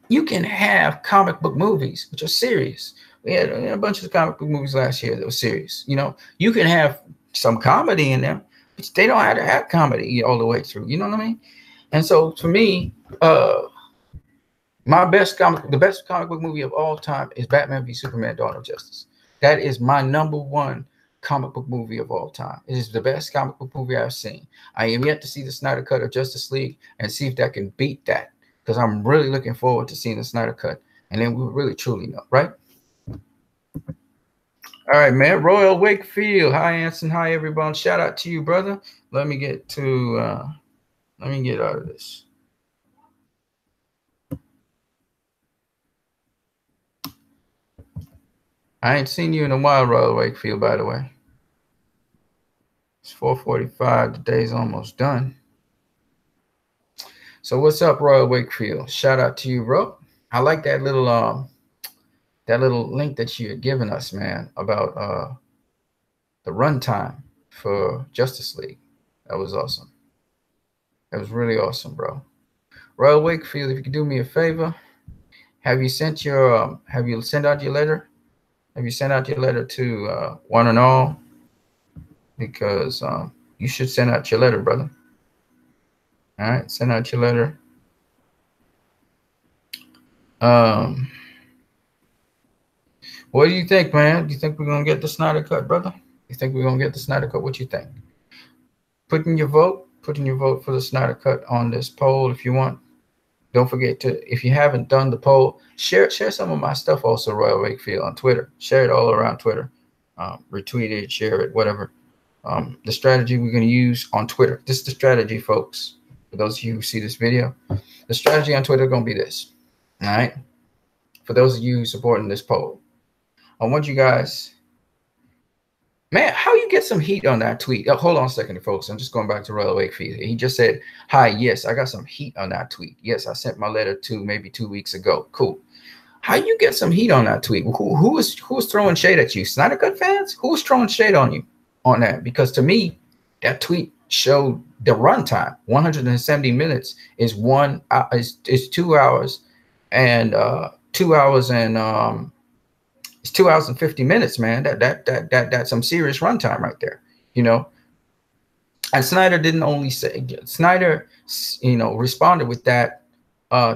You can have comic book movies which are serious. We had a bunch of comic book movies last year that were serious. You know, you can have some comedy in them, but they don't have to have comedy all the way through. You know what I mean? And so for me, the best comic book movie of all time is Batman v Superman: Dawn of Justice. That is my #1 comic book movie of all time. It is the best comic book movie I've seen. I am yet to see the Snyder Cut of Justice League and see if that can beat that, because I'm really looking forward to seeing the Snyder Cut, and then we will really truly know, right? All right, man. Royal Wakefield. Hi, Anson. Hi, everyone. Shout out to you, brother. Let me get out of this. I ain't seen you in a while, Royal Wakefield, by the way. It's 4:45. The day's almost done. So what's up, Royal Wakefield? Shout out to you, bro. I like that little link that you had given us, man, about the runtime for Justice League. That was awesome. That was really awesome, bro. Royal Wakefield, if you could do me a favor, have you sent out your letter? Have you sent out your letter to one and all? Because you should send out your letter, brother. All right, send out your letter. What do you think, man? Do you think we're gonna get the Snyder Cut, brother? You think we're gonna get the Snyder Cut? What you think? Put in your vote for the Snyder Cut on this poll if you want. Don't forget to, if you haven't done the poll, share some of my stuff also, Royal Wakefield, on Twitter. Share it all around Twitter. Retweet it, share it, whatever. The strategy we're going to use on Twitter. This is the strategy, folks. For those of you who see this video, the strategy on Twitter is going to be this. All right? For those of you supporting this poll, I want you guys, man, how you get some heat on that tweet? Oh, hold on a second, folks. I'm just going back to Royal Wakefield. He just said, hi, yes, I got some heat on that tweet. Yes, I sent my letter maybe 2 weeks ago. Cool. How you get some heat on that tweet? Who was throwing shade at you? Snyder Cut fans? Who was throwing shade on you on that? Because to me, that tweet showed the runtime. 170 minutes is 2 hours and 2 hours and it's 2 hours and 50 minutes, man. That's some serious runtime right there, you know. And Snyder didn't only say, Snyder, responded with that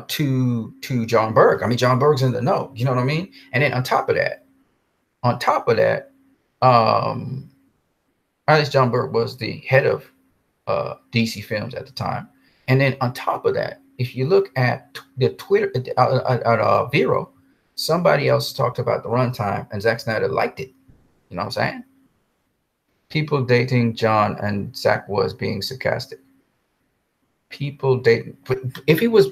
to John Berg. I mean, John Berg's in the know, you know what I mean? And then on top of that, at least John Berg was the head of DC Films at the time. And then on top of that, if you look at the Twitter at Vero, somebody else talked about the runtime, and Zack Snyder liked it. You know what I'm saying? People dating John and Zack was being sarcastic. People dating, but if he was,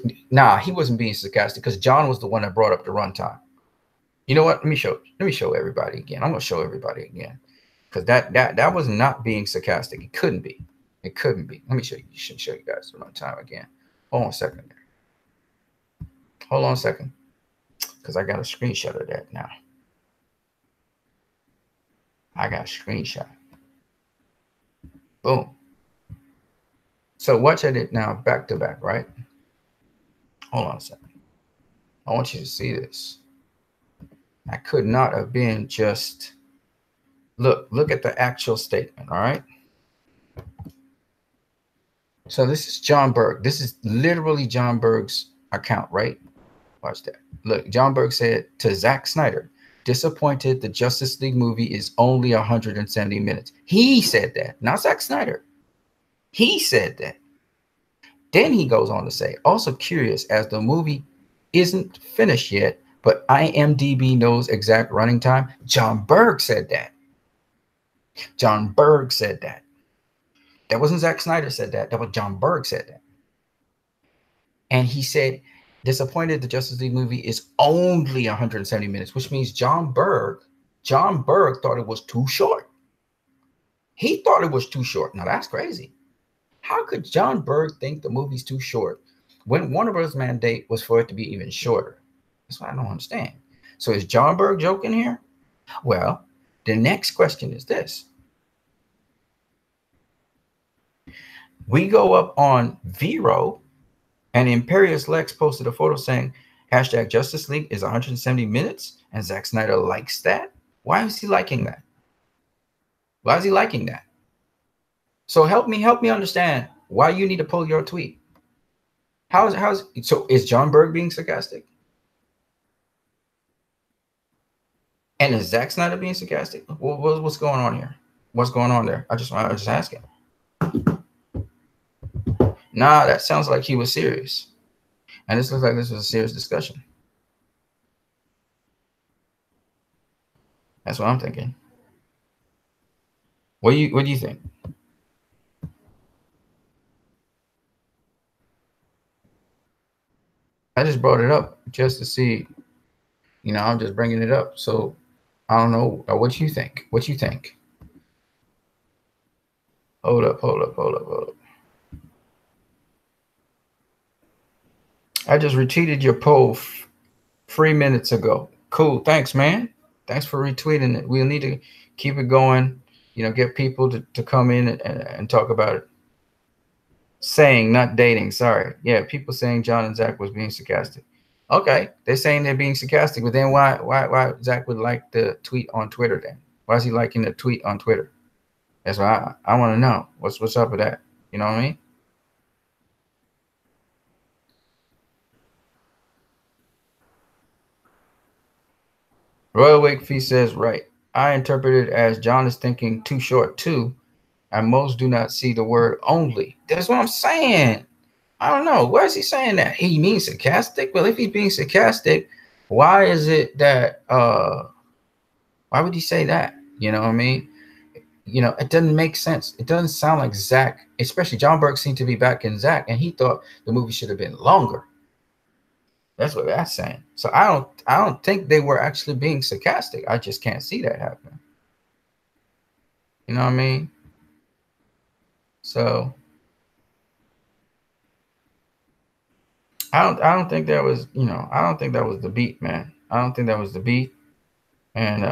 he wasn't being sarcastic because John was the one that brought up the runtime. You know what? Let me show everybody again. I'm gonna show everybody again because that was not being sarcastic. It couldn't be. It couldn't be. Let me show you. Show you guys the runtime again. Hold on a second. Hold on a second. Because I got a screenshot of that now. I got a screenshot. Boom. So watch it now back to back, right? Hold on a second. I want you to see this. I could not have been just, look at the actual statement, all right? So this is John Berg. This is literally John Berg's account, right? Watch that. Look, John Berg said to Zack Snyder, disappointed the Justice League movie is only 170 minutes. He said that, not Zack Snyder. He said that. Then he goes on to say, also curious as the movie isn't finished yet, but IMDb knows exact running time. John Berg said that. John Berg said that. That wasn't Zack Snyder said that. That was John Berg said that. And he said, disappointed the Justice League movie is only 170 minutes, which means John Berg thought it was too short. He thought it was too short. Now that's crazy. How could John Berg think the movie's too short when Warner Bros. Mandate was for it to be even shorter? That's what I don't understand. So is John Berg joking here? Well, the next question is this. We go up on Vero, and Imperious Lex posted a photo saying hashtag Justice League is 170 minutes, and Zack Snyder likes that. Why is he liking that? Why is he liking that? So help me understand why you need to pull your tweet. So is John Berg being sarcastic? And is Zack Snyder being sarcastic? What's going on here? What's going on there? I just asking. Nah, that sounds like he was serious. And this looks like this was a serious discussion. That's what I'm thinking. What do you think? I just brought it up just to see, I'm just bringing it up. So I don't know. What you think? What you think? Hold up. I just retweeted your poll 3 minutes ago. Cool. Thanks, man. Thanks for retweeting it. We'll need to keep it going. Get people to come in and talk about it. Saying, not dating. Sorry. Yeah, people saying John and Zach was being sarcastic. Okay, they're saying they're being sarcastic, but then why Zach would like the tweet on Twitter then? Why is he liking the tweet on Twitter? That's why I want to know. What's up with that? You know what I mean? Royal Wakefee says, right. I interpret it as John is thinking too short too, and most do not see the word only. That's what I'm saying. I don't know. Why is he saying that? He means sarcastic? Well, if he's being sarcastic, why is it that why would he say that? You know what I mean? It doesn't make sense. It doesn't sound like Zach, especially John Burke seemed to be back in Zach, and he thought the movie should have been longer. That's what that's saying. So I don't think they were actually being sarcastic. I just can't see that happening. You know what I mean? So I don't think that was, I don't think that was the beat, man. I don't think that was the beat. And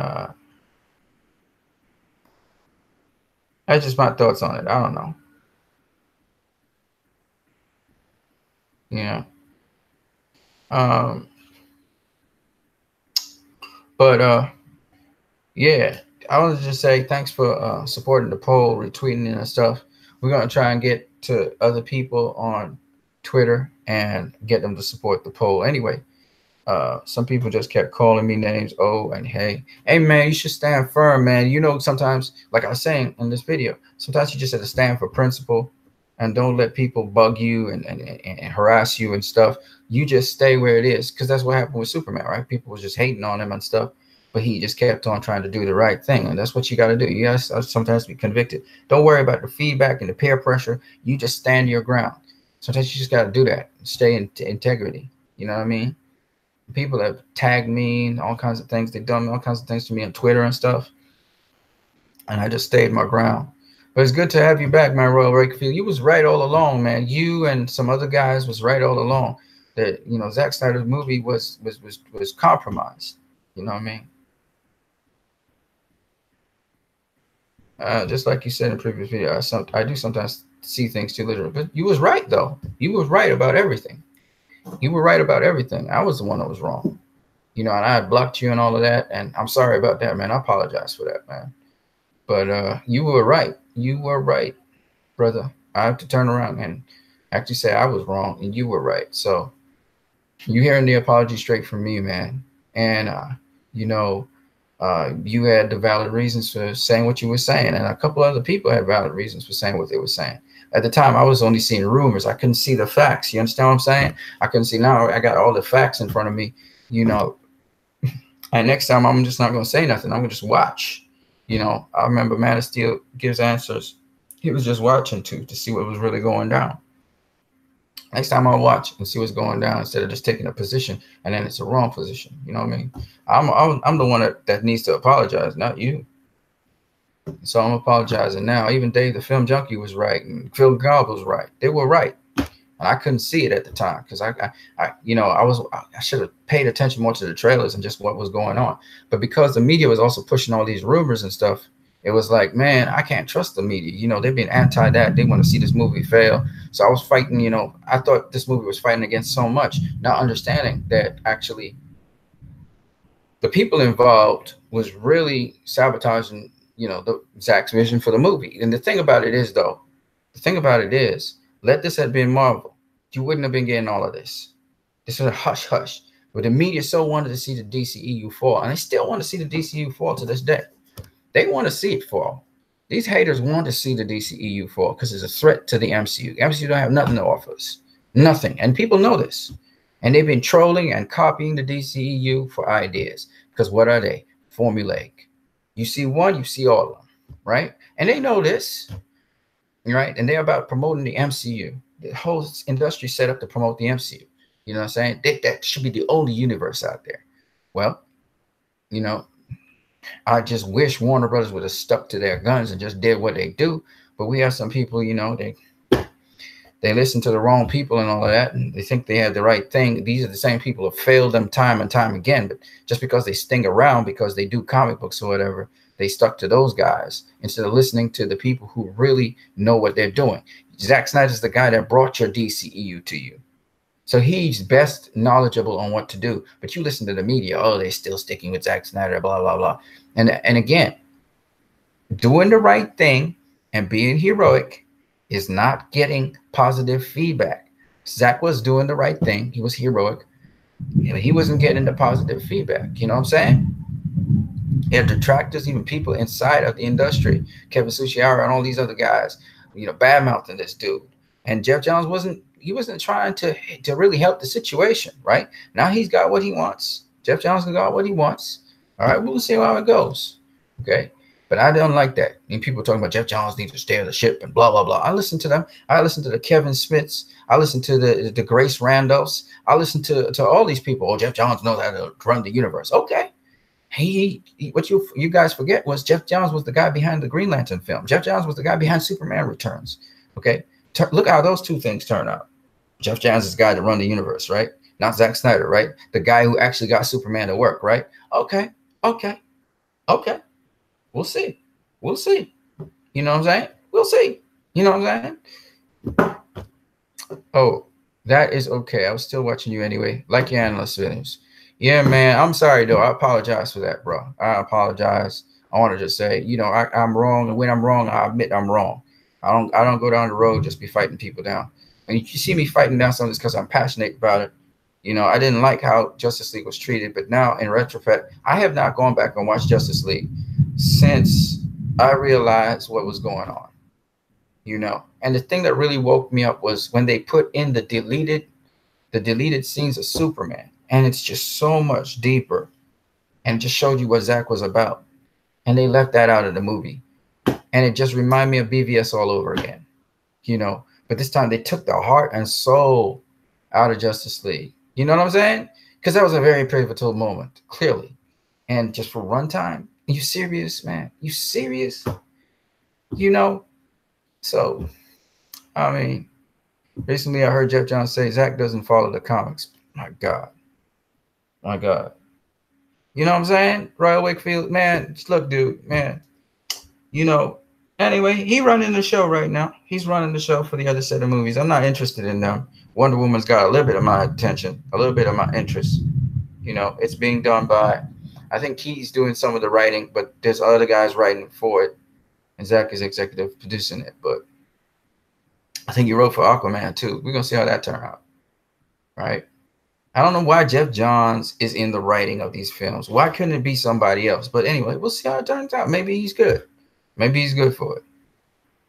that's just my thoughts on it. I don't know. Yeah. Um but yeah, I want to just say thanks for supporting the poll, retweeting it and stuff. We're gonna try and get to other people on Twitter and get them to support the poll. Anyway, some people just kept calling me names. Oh, and hey, man, you should stand firm, man. Sometimes, like I was saying in this video, sometimes you just have to stand for principle and don't let people bug you and harass you and stuff. You just stay where it is, because that's what happened with Superman, right? People was just hating on him and stuff, but he just kept on trying to do the right thing, and that's what you got to do. You got to sometimes be convicted. Don't worry about the feedback and the peer pressure. You just stand your ground. Sometimes you just got to do that. Stay in integrity. You know what I mean? People have tagged me and all kinds of things. They've done all kinds of things to me on Twitter and stuff, and I just stayed my ground. But it's good to have you back, man, Royal Wakefield. You was right all along, man. You and some other guys was right all along. That Zack Snyder's movie was compromised. You know what I mean? Just like you said in previous video, I do sometimes see things too literal. But you was right though. You was right about everything. You were right about everything. I was the one that was wrong. And I had blocked you and all of that, and I'm sorry about that, man. I apologize for that, man. But you were right. You were right, brother. I have to turn around and actually say I was wrong and you were right. So you hearing the apology straight from me, man. And you had the valid reasons for saying what you were saying, and a couple other people had valid reasons for saying what they were saying. At the time, I was only seeing rumors. I couldn't see the facts. You understand what I'm saying? I couldn't see. Now I got all the facts in front of me, and next time I'm just not going to say nothing. I'm going to just watch. I remember Man of Steel gives answers. He was just watching to see what was really going down. Next time I'll watch and see what's going down instead of just taking a position and then it's a wrong position. You know what I mean? I'm the one that needs to apologize, not you. So I'm apologizing now. Even Dave, the film junkie, was right, and Phil Gobb was right. They were right, and I couldn't see it at the time because I should have paid attention more to the trailers and just what was going on. But because the media was also pushing all these rumors and stuff, it was like, man, I can't trust the media. They've been anti that. They want to see this movie fail. So I was fighting. I thought this movie was fighting against so much, not understanding that actually the people involved was really sabotaging the Zach's vision for the movie. And the thing about it is, let this have been Marvel, you wouldn't have been getting all of this. This was a hush hush. But the media so wanted to see the DCEU fall, and they still want to see the DCEU fall to this day. They want to see it fall. These haters want to see the DCEU fall because it's a threat to the MCU. MCU don't have nothing to offer us. Nothing. And people know this. And they've been trolling and copying the DCEU for ideas. Because what are they? Formulaic. You see one, you see all of them, right? And they know this, right? And they're about promoting the MCU. The whole industry set up to promote the MCU. You know what I'm saying? That should be the only universe out there. Well, I just wish Warner Brothers would have stuck to their guns and just did what they do. But we have some people, they they listen to the wrong people and all of that, and they think they have the right thing. These are the same people who failed them time and time again. But just because they sting around because they do comic books or whatever, they stuck to those guys instead of listening to the people who really know what they're doing. Zack Snyder's the guy that brought your DCEU to you. So he's best knowledgeable on what to do. But you listen to the media, oh, they're still sticking with Zack Snyder, blah, blah, blah. And again, doing the right thing and being heroic is not getting positive feedback. Zack was doing the right thing. He was heroic. He wasn't getting the positive feedback. You know what I'm saying? He had detractors, even people inside of the industry, Kevin Suchiara and all these other guys, bad mouthing this dude. And Jeff Johns wasn't trying to really help the situation, right? Now he's got what he wants. Jeff Johns got what he wants. All right, we'll see how it goes. Okay. But I don't like that. And people talking about Jeff Johns needs to steer the ship and blah, blah, blah. I listen to them. I listen to the Kevin Smiths. I listen to the Grace Randolphs. I listen to all these people. Oh, Jeff Johns knows how to run the universe. Okay. What you guys forget was Jeff Johns was the guy behind the Green Lantern film. Jeff Johns was the guy behind Superman Returns. Okay. Look how those two things turn out. Jeff Johns is the guy to run the universe, right? Not Zack Snyder, right? The guy who actually got Superman to work, right? Okay. We'll see. You know what I'm saying? We'll see. You know what I'm saying? Oh, that is okay. I was still watching you anyway. Like your analyst videos. Yeah, man. I'm sorry, though. I apologize for that, bro. I apologize. I want to just say, I'm wrong. And when I'm wrong, I admit I'm wrong. I don't go down the road just be fighting people down. And you see me fighting down something because I'm passionate about it. I didn't like how Justice League was treated. But now, in retrospect, I have not gone back and watched Justice League since I realized what was going on, and the thing that really woke me up was when they put in the deleted scenes of Superman, and it's just so much deeper and just showed you what Zack was about. And they left that out of the movie. And it just reminded me of BVS all over again, but this time they took the heart and soul out of Justice League. You know what I'm saying? Because that was a very pivotal moment, clearly. And just for runtime, you serious, man? You serious? So, I mean, recently I heard Jeff Johns say Zack doesn't follow the comics. My God. You know what I'm saying? Royal Wakefield, man, look, dude, man. Anyway, he running the show right now. He's running the show for the other set of movies. I'm not interested in them. Wonder Woman's got a little bit of my attention, a little bit of my interest. It's being done by, I think he's doing some of the writing, but there's other guys writing for it, and Zack is executive producing it. But I think he wrote for Aquaman too. We're gonna see how that turns out, right? I don't know why Jeff Johns is in the writing of these films. Why couldn't it be somebody else? But anyway, we'll see how it turns out. Maybe he's good. Maybe he's good for it.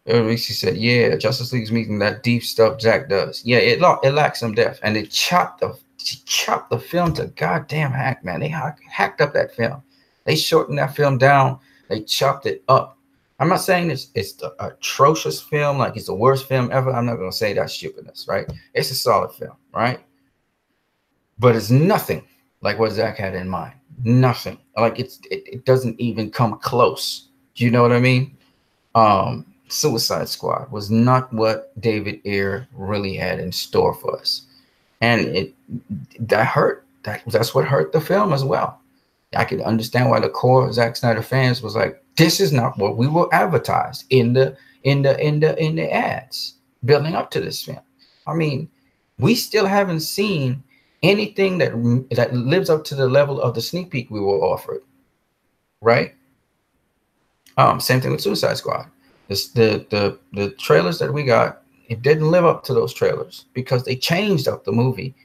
He said, "Yeah, Justice League's meeting that deep stuff Zack does. Yeah, it lacks some depth, and they chopped the film to goddamn hack, man. They hacked up that film. They shortened that film down. They chopped it up. I'm not saying it's the atrocious film, like it's the worst film ever. I'm not gonna say that's stupidness, right? It's a solid film, right? But it's nothing like what Zack had in mind. Nothing. Like it doesn't even come close. Do you know what I mean? Suicide Squad was not what David Ayer really had in store for us. And that hurt. That's what hurt the film as well. I could understand why the core Zack Snyder fans was like, this is not what we were advertised in the ads building up to this film. I mean, we still haven't seen anything that lives up to the level of the sneak peek we were offered, right? Same thing with Suicide Squad. The trailers that we got, it didn't live up to those trailers because they changed up the movie,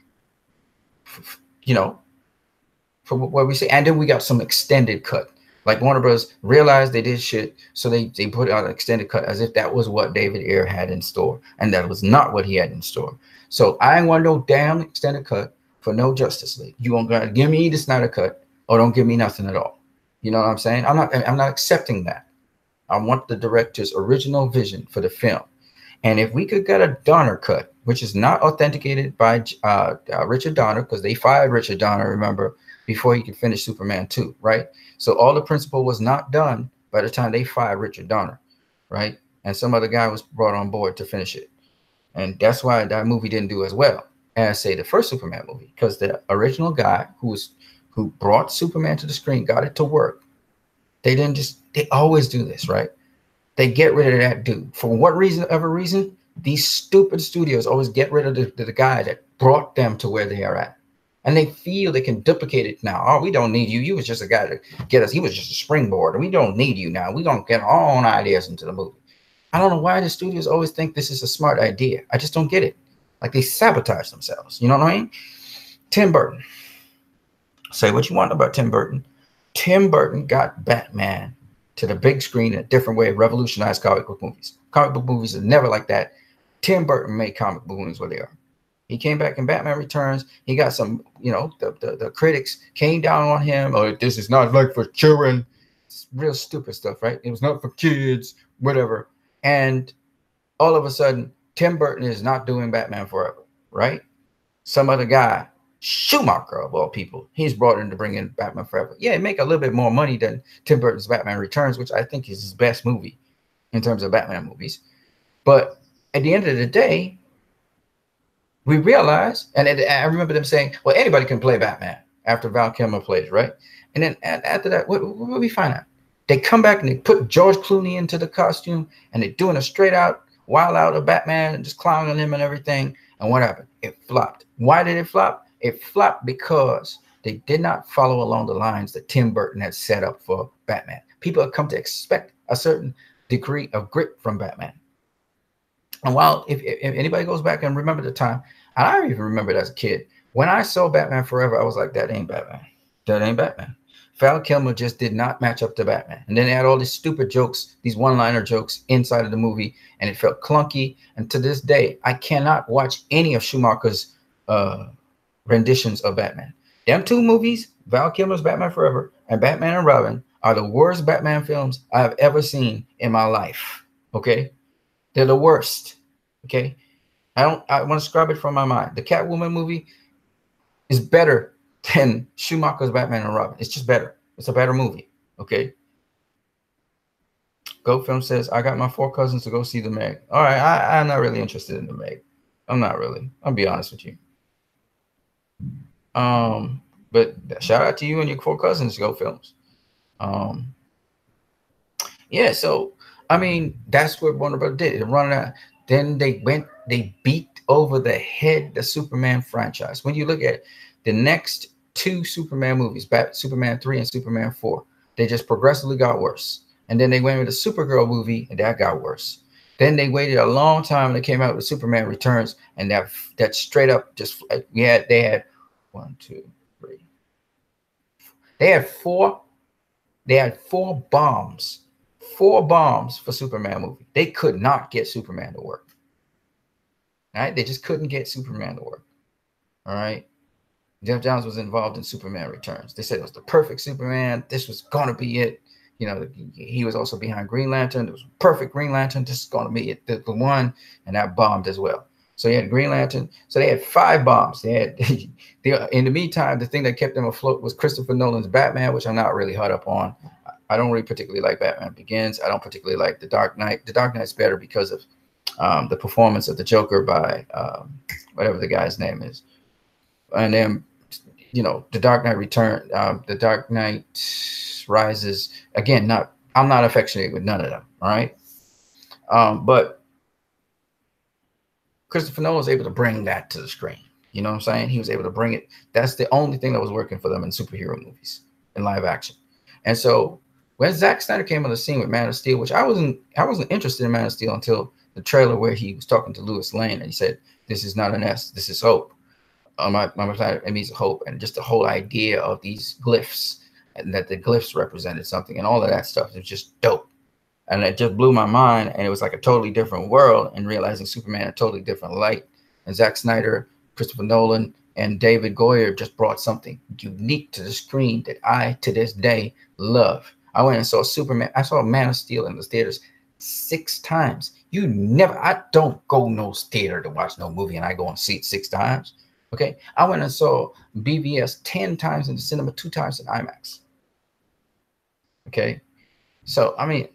for what we say. And then we got some extended cut. Like Warner Bros. Realized they did shit, so they put out an extended cut as if that was what David Ayer had in store, and that was not what he had in store. So I ain't want no damn extended cut for no Justice League. You gonna give me the Snyder cut, or don't give me nothing at all. You know what I'm saying? I'm not accepting that. I want the director's original vision for the film. And if we could get a Donner cut, which is not authenticated by Richard Donner, because they fired Richard Donner, remember, before he could finish Superman 2, right? So all the principle was not done by the time they fired Richard Donner, right? And some other guy was brought on board to finish it. And that's why that movie didn't do as well as, say, the first Superman movie, because the original guy who brought Superman to the screen got it to work. They always do this, right? They get rid of that dude. For what reason, ever reason, these stupid studios always get rid of the guy that brought them to where they are at. And they feel they can duplicate it now. Oh, we don't need you. You was just a guy to get us. He was just a springboard. We don't need you now. We don't get our own ideas into the movie. I don't know why the studios always think this is a smart idea. I just don't get it. Like, they sabotage themselves. You know what I mean? Tim Burton. Say what you want about Tim Burton. Tim Burton got Batman to the big screen in a different way, revolutionized comic book movies. Comic book movies are never like that. Tim Burton made comic book movies where they are. He came back in Batman Returns. He got some, the critics came down on him. Oh, this is not like for children. It's real stupid stuff, right? It was not for kids, whatever. And all of a sudden, Tim Burton is not doing Batman Forever, right? Some other guy, Schumacher of all people, he's brought in to bring in Batman Forever. Yeah, make a little bit more money than Tim Burton's Batman Returns, which I think is his best movie in terms of Batman movies. But at the end of the day, we realize, and I remember them saying, well, anybody can play Batman after Val Kilmer plays, right? And then after that, what we find out? They come back and they put George Clooney into the costume, and they're doing a straight out, wild out of Batman and just clowning him and everything. And what happened? It flopped. Why did it flop? It flopped because they did not follow along the lines that Tim Burton had set up for Batman. People have come to expect a certain degree of grit from Batman. And while if anybody goes back and remember the time, and I even remember it as a kid, when I saw Batman Forever, I was like, that ain't Batman. That ain't Batman. Val Kilmer just did not match up to Batman. And then they had all these stupid jokes, these one-liner jokes inside of the movie, and it felt clunky. And to this day, I cannot watch any of Schumacher's renditions of Batman. Them two movies, Val Kilmer's Batman Forever and Batman and Robin, are the worst Batman films I have ever seen in my life. Okay? They're the worst. Okay? I want to scrub it from my mind. The Catwoman movie is better than Schumacher's Batman and Robin. It's just better. It's a better movie. Okay? Goat Film says, I got my 4 cousins to go see the Meg. All right, I'm not really interested in the Meg. I'm not really. I'll be honest with you. But shout out to you and your 4 cousins, Goat Films. Yeah, so I mean, that's what Warner Bros. Did. They run out. Then they beat over the head the Superman franchise. When you look at the next 2 Superman movies, Superman 3 and Superman 4, they just progressively got worse. And then they went with the Supergirl movie, and that got worse. Then they waited a long time, and they came out with Superman Returns, and that straight up just they had 1, 2, 3. They had 4 bombs. 4 bombs for Superman movie. They could not get Superman to work. All right, they just couldn't get Superman to work. All right, Jeff Johns was involved in Superman Returns. They said it was the perfect Superman. This was gonna be it. You know, he was also behind Green Lantern. It was perfect Green Lantern. This is gonna be it, the one, and that bombed as well. So you had Green Lantern. So they had 5 bombs. They had in the meantime, the thing that kept them afloat was Christopher Nolan's Batman, which I'm not really hot up on. I don't really particularly like Batman Begins. I don't particularly like The Dark Knight. The Dark Knight's better because of the performance of the Joker by whatever the guy's name is. And then, you know, The Dark Knight The Dark Knight Rises. Again, I'm not affectionate with none of them. All right. But Christopher Nolan was able to bring that to the screen. You know what I'm saying? He was able to bring it. That's the only thing that was working for them in superhero movies, in live action. And so when Zack Snyder came on the scene with Man of Steel, which I wasn't interested in Man of Steel until the trailer where he was talking to Lois Lane and he said, "This is not an S, this is hope." It means hope, and just the whole idea of these glyphs and that the glyphs represented something and all of that stuff. It was just dope. And it just blew my mind, and it was like a totally different world, and realizing Superman in a totally different light. And Zack Snyder, Christopher Nolan, and David Goyer just brought something unique to the screen that I, to this day, love. I went and saw Superman. I saw Man of Steel in the theaters 6 times. I don't go no theater to watch no movie, and I go and see it 6 times. Okay, I went and saw BVS 10 times in the cinema, 2 times in IMAX. Okay, so I mean,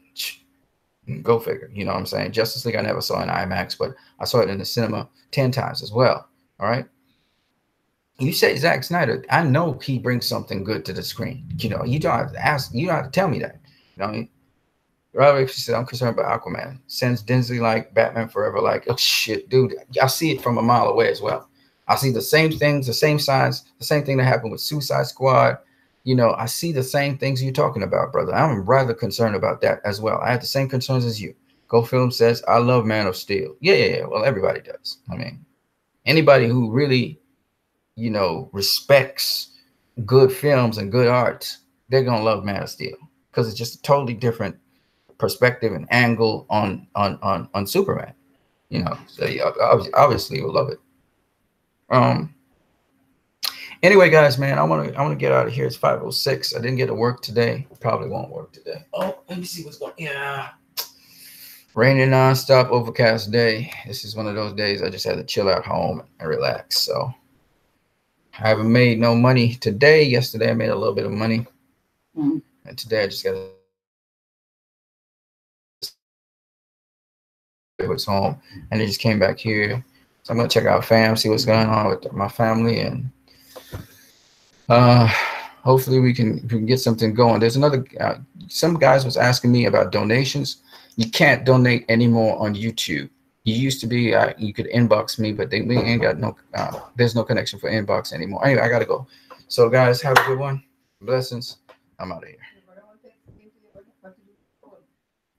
Go figure. You know what I'm saying? Justice League I never saw in IMAX, but I saw it in the cinema 10 times as well. All right. You say Zack Snyder, I know he brings something good to the screen. You know, you don't have to ask, you don't have to tell me that. You know what I mean? Right, she said, I'm concerned about Aquaman. Since Densley like Batman Forever, like, oh shit, dude, I see it from a mile away as well. I see the same things, the same signs, the same thing that happened with Suicide Squad. You know, I see the same things you're talking about, brother. I'm rather concerned about that as well. I have the same concerns as you. Go Film says, I love Man of Steel. Yeah. Well, everybody does. I mean, anybody who really, you know, respects good films and good art, they're going to love Man of Steel because it's just a totally different perspective and angle on Superman. You know, so you obviously will love it. Anyway, guys, man, I want to get out of here. It's 5:06. I didn't get to work today. Probably won't work today. Oh, let me see what's going. Yeah, raining nonstop, overcast day. This is one of those days I just had to chill out home and relax. So I haven't made no money today. Yesterday I made a little bit of money, and today I just got to was home, and they just came back here. So I'm gonna check out fam, see what's going on with my family, and hopefully we can get something going. There's another some guys was asking me about donations. You can't donate anymore on YouTube. You used to be you could inbox me, but we ain't got no there's no connection for inbox anymore. Anyway, I gotta go. So guys, have a good one. Blessings. I'm out of here.